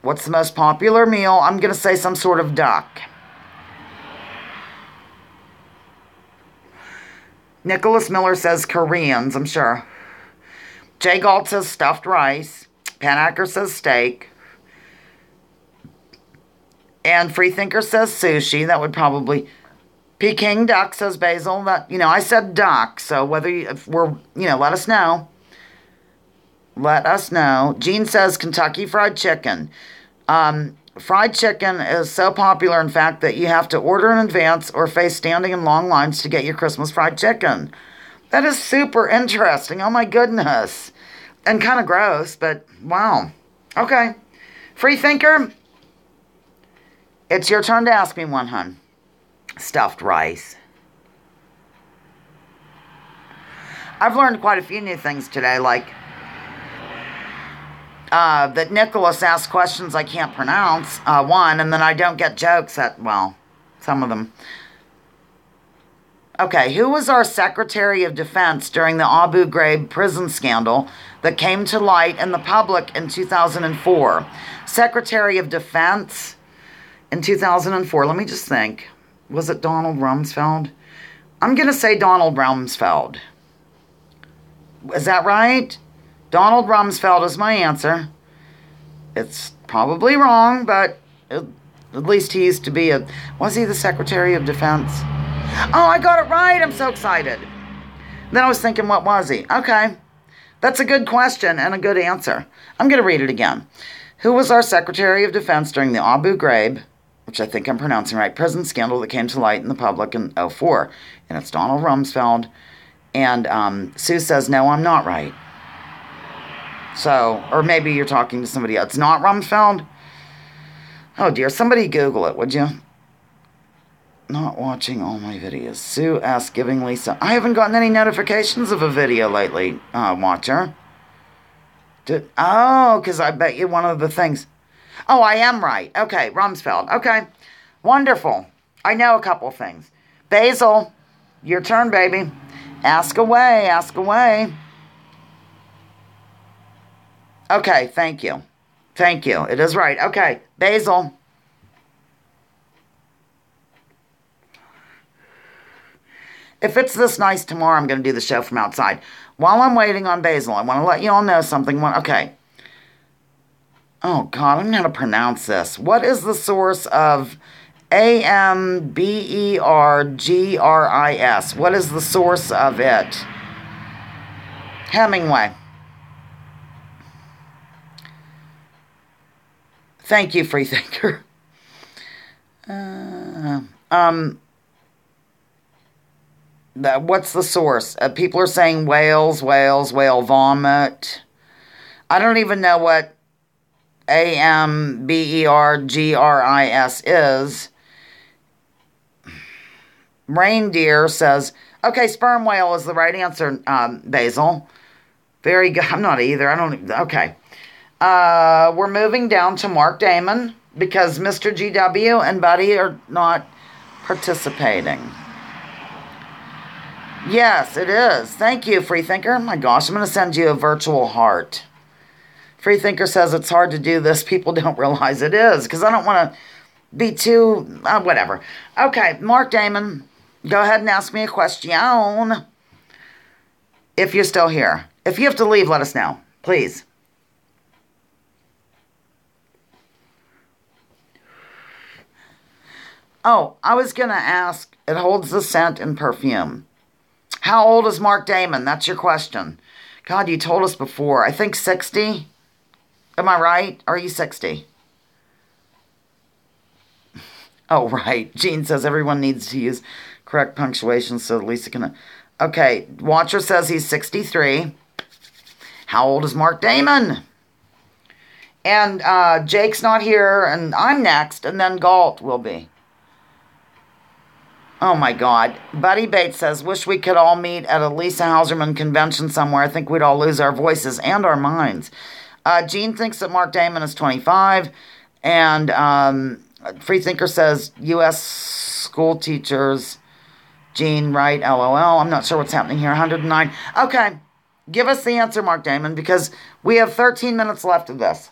What's the most popular meal? I'm going to say some sort of duck. Nicholas Miller says Koreans, I'm sure. Jay Galt says stuffed rice. Panacker says steak. And Freethinker says sushi. That would probably... Peking duck says Basil. I said duck. So let us know. Let us know. Jean says Kentucky Fried Chicken. Fried chicken is so popular, in fact, that you have to order in advance or face standing in long lines to get your Christmas fried chicken. That is super interesting. Oh, my goodness. And kind of gross, but wow. Okay. Freethinker, it's your turn to ask me one, hon. Stuffed rice. I've learned quite a few new things today, like that Nicholas asks questions I can't pronounce, one, and then I don't get jokes some of them. Okay, who was our Secretary of Defense during the Abu Ghraib prison scandal that came to light in the public in 2004? Secretary of Defense in 2004. Let me just think. Was it Donald Rumsfeld? I'm going to say Donald Rumsfeld. Is that right? Donald Rumsfeld is my answer. It's probably wrong, but at least he used to be was he the Secretary of Defense? Oh, I got it right. I'm so excited. Then I was thinking, what was he? Okay. That's a good question and a good answer. I'm going to read it again. Who was our Secretary of Defense during the Abu Ghraib, which I think I'm pronouncing right, prison scandal that came to light in the public in 2004? And it's Donald Rumsfeld. And Sue says, no, I'm not right. So, or maybe you're talking to somebody else. It's not Rumsfeld? Oh dear, somebody Google it, would you? Not watching all my videos. Sue asked giving Lisa. I haven't gotten any notifications of a video lately, Watcher. Because I bet you one of the things. Oh, I am right. Okay, Rumsfeld. Okay, wonderful. I know a couple things. Basil, your turn, baby. Ask away, ask away. Okay, thank you. Thank you. It is right. Okay, Basil. If it's this nice tomorrow, I'm going to do the show from outside. While I'm waiting on Basil, I want to let you all know something. Okay. Oh, God, I don't know how to pronounce this. What is the source of Ambergris? What is the source of it? Hemingway. Thank you, Freethinker. What's the source? People are saying whales, whale vomit. I don't even know what Ambergris is. Reindeer says, okay, sperm whale is the right answer, Basil. Very good. I'm not either. Okay. We're moving down to Mark Damon because Mr. GW and Buddy are not participating. Yes, it is. Thank you, Freethinker. My gosh, I'm going to send you a virtual heart. Freethinker says it's hard to do this. People don't realize it is because I don't want to be too, whatever. Okay, Mark Damon, go ahead and ask me a question if you're still here. If you have to leave, let us know, please. Oh, I was going to ask, it holds the scent and perfume. How old is Mark Damon? That's your question. God, you told us before. I think 60. Am I right? Are you 60? Oh, right. Jean says everyone needs to use correct punctuation so that Lisa can... Okay, Watcher says he's 63. How old is Mark Damon? And Jake's not here, and I'm next, and then Galt will be. Oh, my God. Buddy Bates says, wish we could all meet at a Lisa Hauserman convention somewhere. I think we'd all lose our voices and our minds. Jean thinks that Mark Damon is 25. And Freethinker says, U.S. school teachers. Jean, right, LOL. I'm not sure what's happening here. 109. Okay. Give us the answer, Mark Damon, because we have 13 minutes left of this.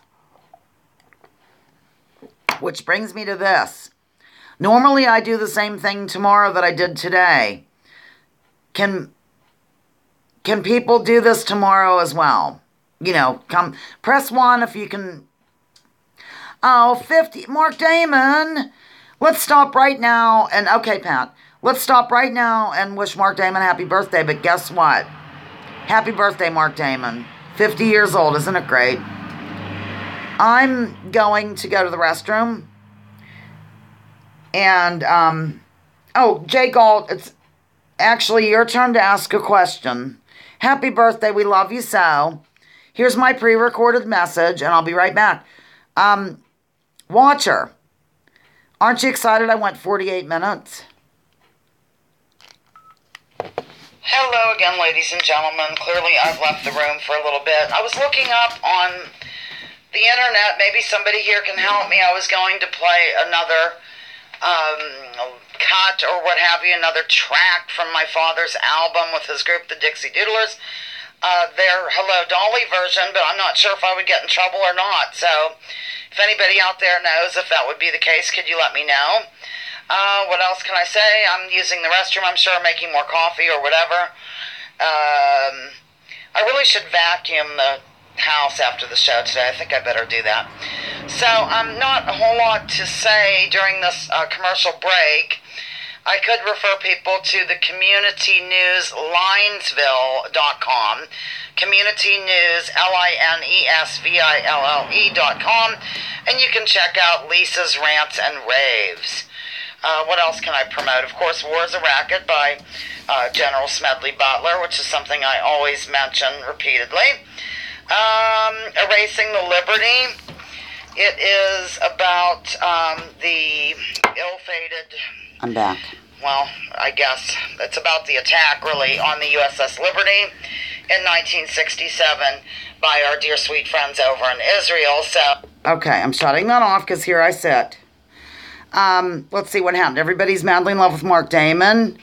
Which brings me to this. Normally, I do the same thing tomorrow that I did today. Can people do this tomorrow as well? You know, come press 1 if you can. Oh, 50. Mark Damon. Let's stop right now. And okay, Pat. Let's stop right now and wish Mark Damon happy birthday. But guess what? Happy birthday, Mark Damon. 50 years old. Isn't it great? I'm going to go to the restroom. And, oh, Jay Galt, it's actually your turn to ask a question. Happy birthday, we love you so. Here's my pre-recorded message, and I'll be right back. Watcher, aren't you excited I went 48 minutes? Hello again, ladies and gentlemen. Clearly, I've left the room for a little bit. I was looking up on the internet. Maybe somebody here can help me. I was going to play another cut or what have you, another track from my father's album with his group, the Dixie Doodlers. Their Hello Dolly version, but I'm not sure if I would get in trouble or not. So, if anybody out there knows if that would be the case, could you let me know? What else can I say? I'm using the restroom, I'm sure, making more coffee or whatever. I really should vacuum the house after the show today. I think I better do that. So, not a whole lot to say during this commercial break. I could refer people to the communitynewslinesville.com, communitynewslinesville.com, and you can check out Lisa's Rants and Raves. What else can I promote? Of course, War is a Racket by General Smedley Butler, which is something I always mention repeatedly. Erasing the Liberty. It is about the ill-fated... I'm back. Well, I guess it's about the attack, really, on the USS Liberty in 1967 by our dear sweet friends over in Israel. So, okay, I'm shutting that off because here I sit. Let's see what happened. Everybody's madly in love with Mark Damon.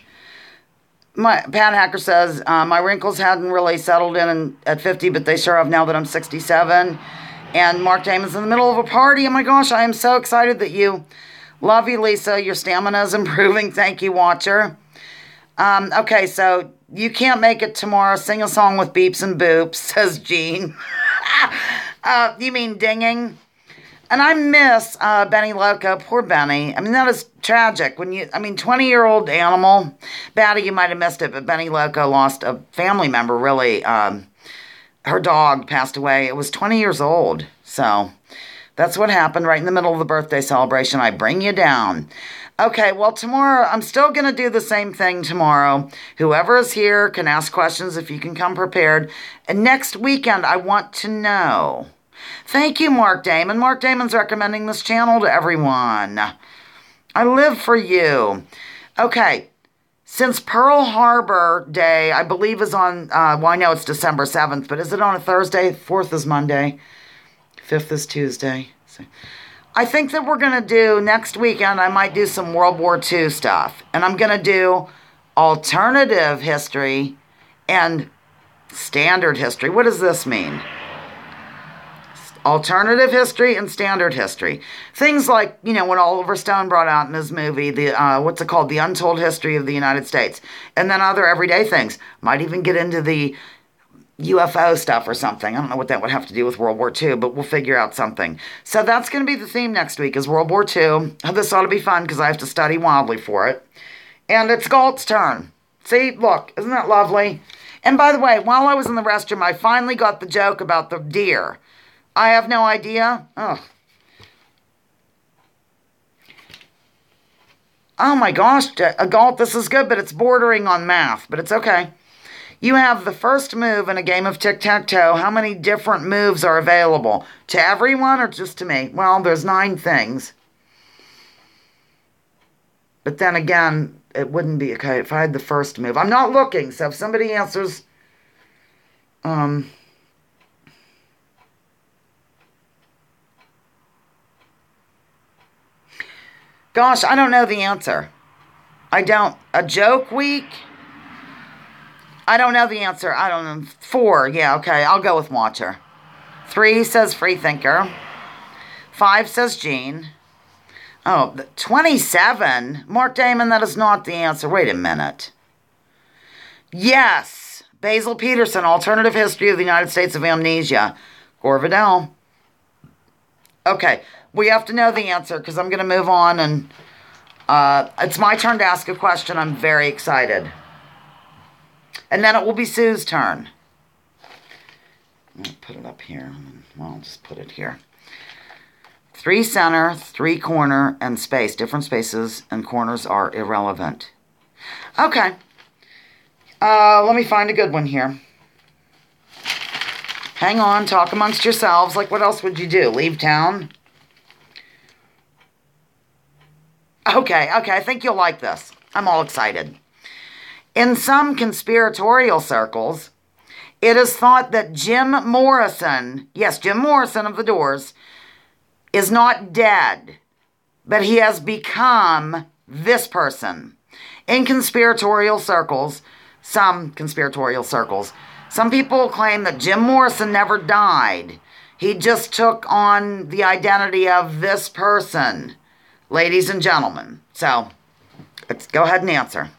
Pat Hacker says, my wrinkles hadn't really settled in at 50, but they sure have now that I'm 67. And Mark Damon's in the middle of a party. Oh my gosh, I am so excited that you... Love you, Lisa. Your stamina is improving. Thank you, Watcher. Okay, so you can't make it tomorrow. Sing a song with beeps and boops, says Jean. You mean dinging? And I miss Benny Loco. Poor Benny. I mean, that is tragic. 20-year-old animal. Batty, you might have missed it, but Benny Loco lost a family member, really. Her dog passed away. It was 20 years old. So that's what happened right in the middle of the birthday celebration. I bring you down. Okay, well, tomorrow, I'm still going to do the same thing tomorrow. Whoever is here can ask questions if you can come prepared. And next weekend, I want to know. Thank you, Mark Damon. Mark Damon's recommending this channel to everyone. I live for you. Okay, since Pearl Harbor Day, I believe, is on, I know it's December 7th, but is it on a Thursday? 4th is Monday. 5th is Tuesday. I think that we're going to do, next weekend, I might do some World War II stuff. And I'm going to do alternative history and standard history. What does this mean? Alternative history and standard history. Things like, when Oliver Stone brought out in his movie, what's it called? The Untold History of the United States. And then other everyday things. Might even get into the UFO stuff or something. I don't know what that would have to do with World War II, but we'll figure out something. So that's going to be the theme next week, is World War II. This ought to be fun because I have to study wildly for it. And it's Galt's turn. See, look, isn't that lovely? And by the way, while I was in the restroom, I finally got the joke about the deer. I have no idea. Oh my gosh, Galt, this is good, but it's bordering on math, but it's okay. You have the first move in a game of tic-tac-toe. How many different moves are available? To everyone or just to me? Well, there's 9 things. But then again, it wouldn't be okay if I had the first move. I'm not looking, so if somebody answers... Gosh, I don't know the answer. I don't. A joke week? I don't know the answer. I don't know. 4. Yeah, okay. I'll go with Watcher. 3 says Freethinker. 5 says Jean. Oh, 27? Mark Damon, that is not the answer. Wait a minute. Yes. Basil Peterson, Alternative History of the United States of Amnesia. Gore Vidal. Okay. We have to know the answer because I'm going to move on. And it's my turn to ask a question. I'm very excited. And then it will be Sue's turn. I'll put it up here. Well, I'll just put it here. 3 center, 3 corner, and space. Different spaces and corners are irrelevant. Okay. Let me find a good one here. Hang on. Talk amongst yourselves. Like, what else would you do? Leave town? Okay. I think you'll like this. I'm all excited. In some conspiratorial circles, it is thought that Jim Morrison, yes, Jim Morrison of The Doors, is not dead, but he has become this person. In conspiratorial circles, some people claim that Jim Morrison never died. He just took on the identity of this person, ladies and gentlemen. So, let's go ahead and answer.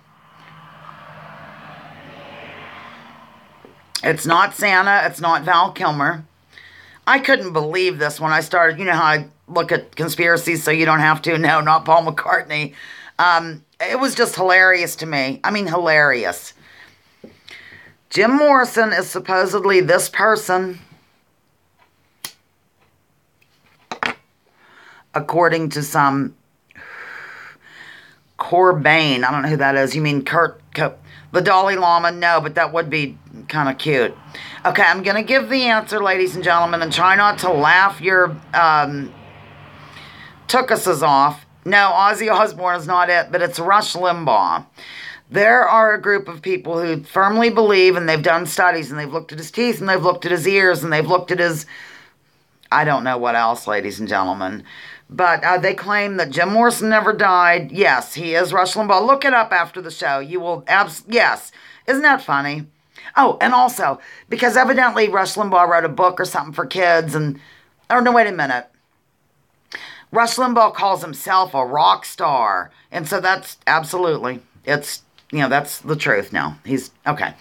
It's not Santa. It's not Val Kilmer. I couldn't believe this when I started. You know how I look at conspiracies so you don't have to? No, not Paul McCartney. It was just hilarious to me. I mean, hilarious. Jim Morrison is supposedly this person, according to some Cobain. I don't know who that is. You mean the Dalai Lama? No, but that would be kind of cute. Okay, I'm going to give the answer, ladies and gentlemen, and try not to laugh your tookuses off. No, Ozzy Osbourne is not it, but it's Rush Limbaugh. There are a group of people who firmly believe, and they've done studies, and they've looked at his teeth, and they've looked at his ears, and they've looked at his... I don't know what else, ladies and gentlemen. But they claim that Jim Morrison never died. Yes, he is Rush Limbaugh. Look it up after the show. You will... Yes. Isn't that funny? Oh, and also, because evidently Rush Limbaugh wrote a book or something for kids, and... Oh, no, wait a minute. Rush Limbaugh calls himself a rock star. And so that's absolutely... It's that's the truth now. He's, okay.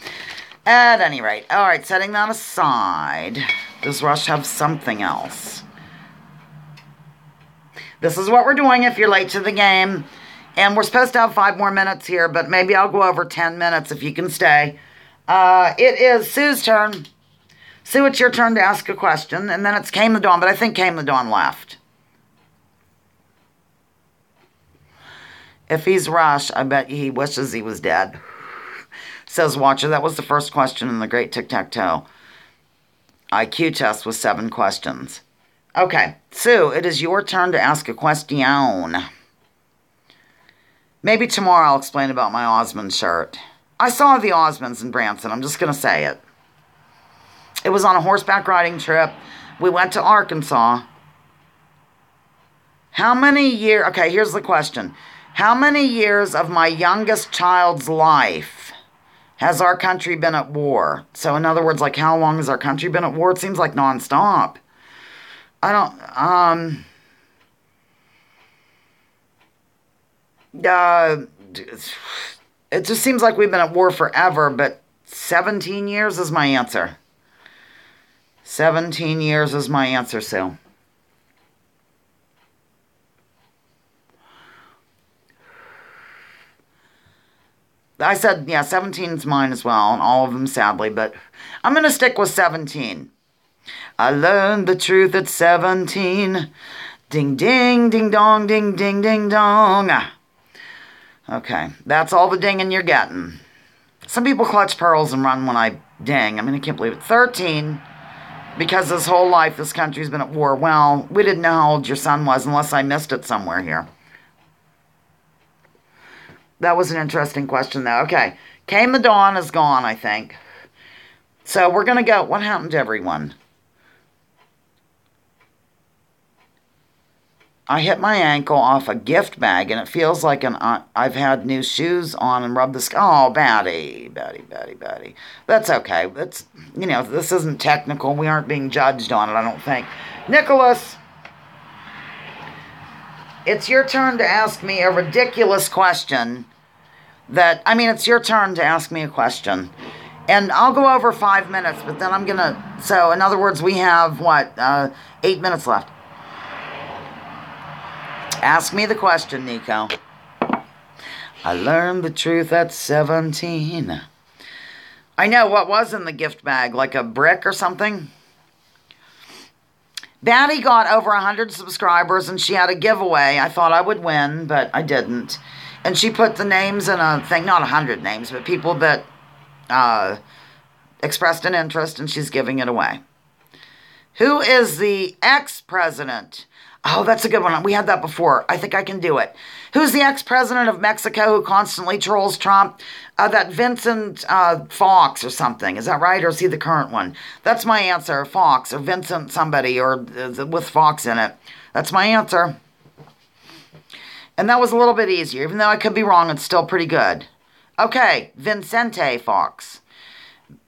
At any rate, all right, setting that aside, does Rush have something else? This is what we're doing if you're late to the game. And we're supposed to have 5 more minutes here, but maybe I'll go over 10 minutes if you can stay. It is Sue's turn. Sue, it's your turn to ask a question. And then it's Came the Dawn, but I think Came the Dawn left. If he's Rush, I bet he wishes he was dead. Says Watcher, that was the first question in the Great Tic-Tac-Toe IQ test with 7 questions. Okay, Sue, it is your turn to ask a question. Maybe tomorrow I'll explain about my Osmond shirt. I saw the Osmonds in Branson. I'm just going to say it. It was on a horseback riding trip. We went to Arkansas. How many years... Okay, here's the question. How many years of my youngest child's life has our country been at war? So in other words, like, how long has our country been at war? It seems like nonstop. I don't... It just seems like we've been at war forever, but 17 years is my answer. 17 years is my answer, Sue. I said, yeah, 17 is mine as well, and all of them, sadly, but I'm going to stick with 17. I learned the truth at 17. Ding, ding, ding, dong, ding, ding, ding, dong. Okay, that's all the dinging you're getting. Some people clutch pearls and run when I ding. I mean, I can't believe it. 13, because his whole life this country's been at war. Well, we didn't know how old your son was unless I missed it somewhere here. That was an interesting question, though. Okay, Came the Dawn is gone, I think. So we're going to go, what happened to everyone? I hit my ankle off a gift bag, and it feels like I've had new shoes on and rubbed the skin. Oh, Batty. That's okay. That's, this isn't technical. We aren't being judged on it, I don't think. Nicholas, it's your turn to ask me a ridiculous question it's your turn to ask me a question. And I'll go over 5 minutes, but then I'm going to, so in other words, we have, 8 minutes left. Ask me the question, Nico. I learned the truth at 17. I know, what was in the gift bag? Like a brick or something? Batty got over 100 subscribers and she had a giveaway. I thought I would win, but I didn't. And she put the names in a thing, not 100 names, but people that expressed an interest, and she's giving it away. Who is the ex-president? Oh, that's a good one. We had that before. I think I can do it. Who's the ex-president of Mexico who constantly trolls Trump? That Vincent Fox or something. Is that right? Or is he the current one? That's my answer. Fox or Vincent somebody or with Fox in it. That's my answer. And that was a little bit easier. Even though I could be wrong, it's still pretty good. Okay, Vincente Fox.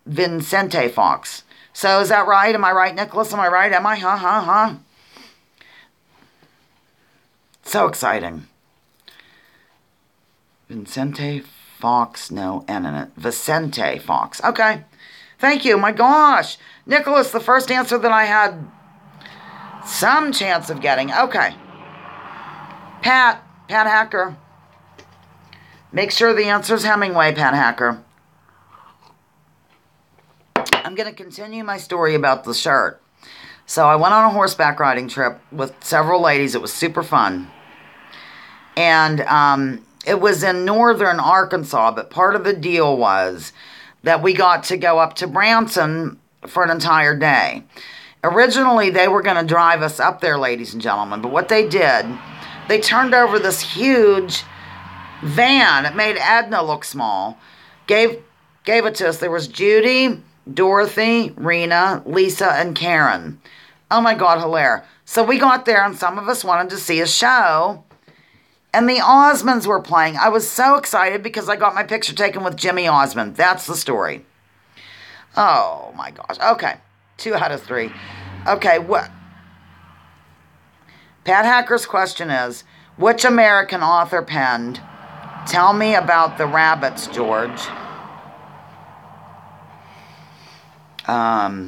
Vincente Fox. So is that right? Am I right, Nicholas? Am I right? Am I? Huh? So exciting. Vincente Fox, no N in it. Vicente Fox. Okay. Thank you. My gosh. Nicholas, the first answer that I had some chance of getting. Okay. Pat Hacker. Make sure the answer is Hemingway, Pat Hacker. I'm going to continue my story about the shirt. So I went on a horseback riding trip with several ladies. It was super fun. And it was in northern Arkansas, but part of the deal was that we got to go up to Branson for an entire day. Originally, they were going to drive us up there, ladies and gentlemen, but what they did, they turned over this huge van. It made Edna look small. Gave it to us. There was Judy, Dorothy, Rena, Lisa, and Karen. Oh my God, hilarious. So we got there, and some of us wanted to see a show. And the Osmonds were playing. I was so excited because I got my picture taken with Jimmy Osmond. That's the story. Oh, my gosh. Okay. 2 out of 3. Okay, what? Pat Hacker's question is, which American author penned Tell me about the rabbits, George. I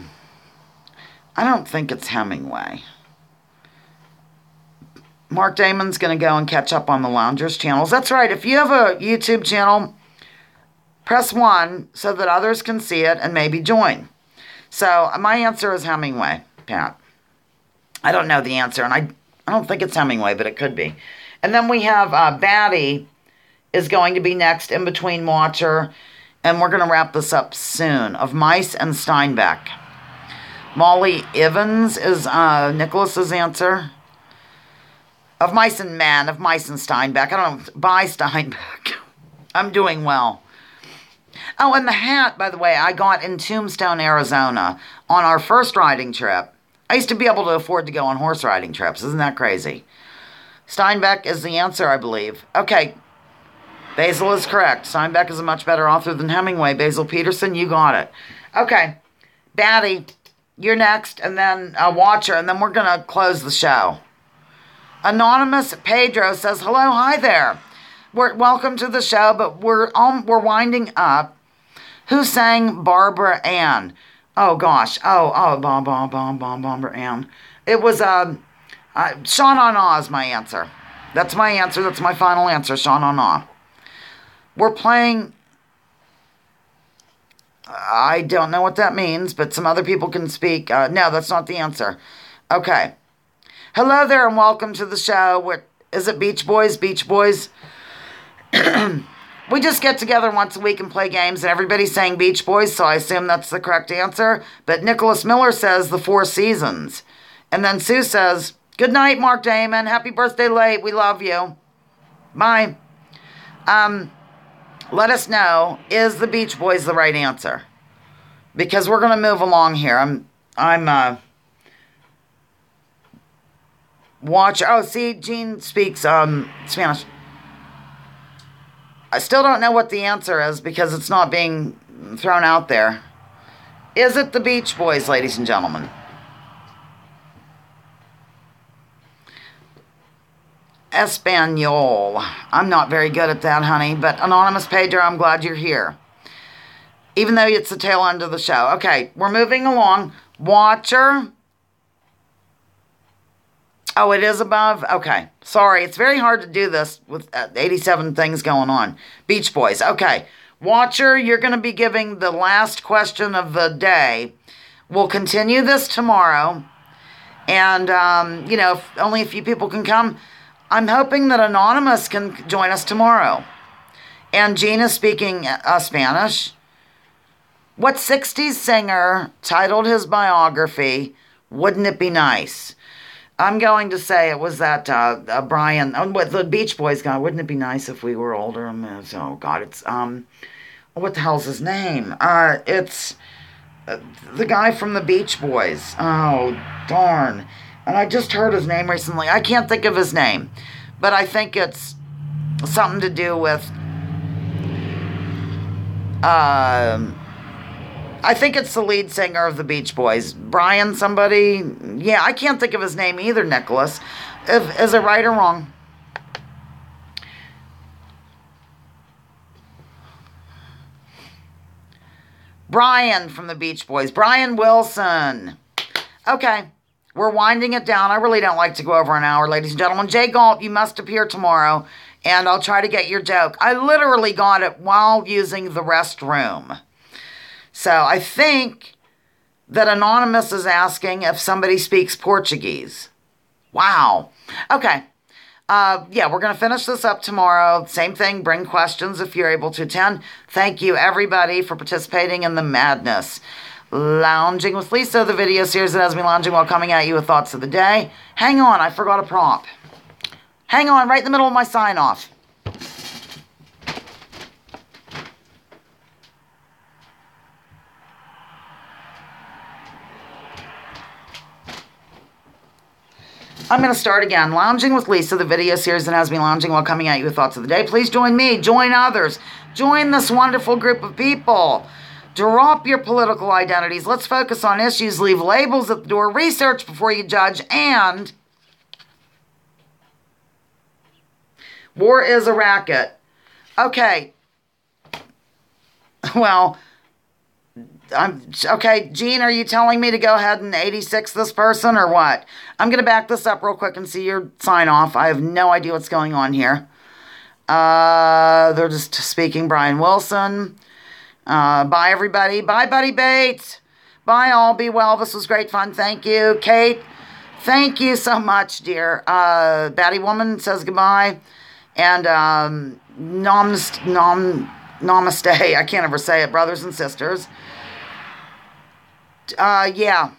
don't think it's Hemingway. Mark Damon's going to go and catch up on the Loungers channels. That's right. If you have a YouTube channel, press 1 so that others can see it and maybe join. So my answer is Hemingway, Pat. I don't know the answer, and I don't think it's Hemingway, but it could be. And then we have Batty is going to be next, in between watcher, and we're going to wrap this up soon, of Mice and Steinbeck. Molly Evans is Nicholas's answer. Of Mice and Men, of Mice and Steinbeck. I don't know, by Steinbeck. I'm doing well. Oh, and the hat, by the way, I got in Tombstone, Arizona on our first riding trip. I used to be able to afford to go on horse riding trips. Isn't that crazy? Steinbeck is the answer, I believe. Okay. Basil is correct. Steinbeck is a much better author than Hemingway. Basil Peterson, you got it. Okay. Batty, you're next, and then Watcher, and then we're going to close the show. Anonymous Pedro says, hello, hi there. Welcome to the show, but we're winding up. Who sang Barbara Ann? Oh, gosh. Barbara Ann. It was Sean on Awe is my answer. That's my answer. That's my final answer, Sean on Awe. We're playing, I don't know what that means, but some other people can speak. No, that's not the answer. Okay. Hello there and welcome to the show. Is it Beach Boys? Beach Boys? We just get together once a week and play games, and everybody's saying Beach Boys, so I assume that's the correct answer. But Nicholas Miller says the Four Seasons. And then Sue says, good night, Mark Damon. Happy birthday late. We love you. Bye. Let us know, is the Beach Boys the right answer? Because we're going to move along here. I'm watch. Oh, see, Jean speaks Spanish. I still don't know what the answer is because it's not being thrown out there. Is it the Beach Boys, ladies and gentlemen? Espanol. I'm not very good at that, honey. But Anonymous Pedro, I'm glad you're here. Even though it's the tail end of the show. Okay, we're moving along. Watcher. Oh, it is above? Okay. Sorry, it's very hard to do this with 87 things going on. Beach Boys. Okay. Watcher, you're going to be giving the last question of the day. We'll continue this tomorrow. And, if only a few people can come. I'm hoping that Anonymous can join us tomorrow. And Gina speaking Spanish. What 60s singer titled his biography, Wouldn't It Be Nice? I'm going to say it was that Brian, the Beach Boys guy. Wouldn't it be nice if we were older? Oh, God, it's, what the hell's his name? It's the guy from the Beach Boys. Oh, darn. And I just heard his name recently. I can't think of his name. But I think it's something to do with... I think it's the lead singer of the Beach Boys. Brian somebody? Yeah, I can't think of his name either, Nicholas. Is it right or wrong? Brian from the Beach Boys. Brian Wilson. Okay. We're winding it down. I really don't like to go over an hour, ladies and gentlemen. Jay Galt, you must appear tomorrow, and I'll try to get your joke. I literally got it while using the restroom. So I think that Anonymous is asking if somebody speaks Portuguese. Wow. Okay. We're going to finish this up tomorrow. Same thing, bring questions if you're able to attend. Thank you, everybody, for participating in the madness. Lounging with Lisa, the video series that has me lounging while coming at you with thoughts of the day. Hang on, I forgot a prompt. Hang on, right in the middle of my sign-off. I'm going to start again. Lounging with Lisa, the video series that has me lounging while coming at you with thoughts of the day. Please join me. Join others. Join this wonderful group of people. Drop your political identities. Let's focus on issues. Leave labels at the door. Research before you judge. And war is a racket. Okay. Well, okay, Gene, are you telling me to go ahead and 86 this person or what? I'm going to back this up real quick and see your sign off. I have no idea what's going on here. They're just speaking Brian Wilson. Bye, everybody. Bye, Buddy Bates. Bye, all. Be well. This was great fun. Thank you. Kate, thank you so much, dear. Batty Woman says goodbye. And namaste. I can't ever say it, brothers and sisters. Yeah.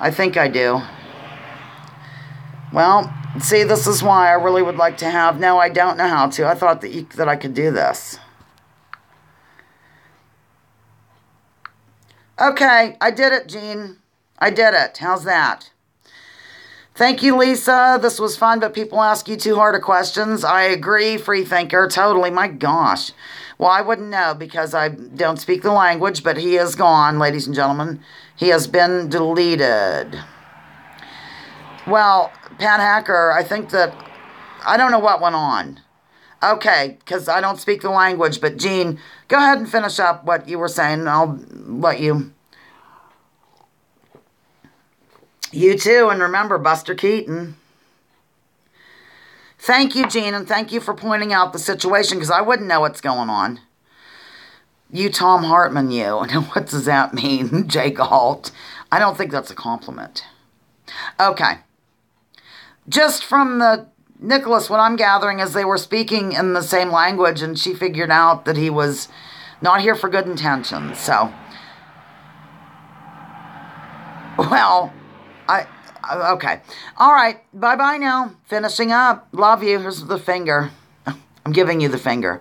I think I do. Well, see, this is why I really would like to have... No, I don't know how to. I thought that I could do this. Okay, I did it, Jean. I did it. How's that? Thank you, Lisa. This was fun, but people ask you too hard of questions. I agree, free thinker. Totally. My gosh. Well, I wouldn't know because I don't speak the language, but he is gone, ladies and gentlemen. He has been deleted. Well, Pat Hacker, I think that... I don't know what went on. Okay, because I don't speak the language, but Jean, go ahead and finish up what you were saying, and I'll let you... You too, and remember, Buster Keaton. Thank you, Jean, and thank you for pointing out the situation, because I wouldn't know what's going on. You, Tom Hartman, you. What does that mean, Jay Galt? I don't think that's a compliment. Okay. Just from the Nicholas, what I'm gathering is they were speaking in the same language, and she figured out that he was not here for good intentions, so. Well... Okay. All right. Bye-bye now. Finishing up. Love you. Here's the finger. I'm giving you the finger.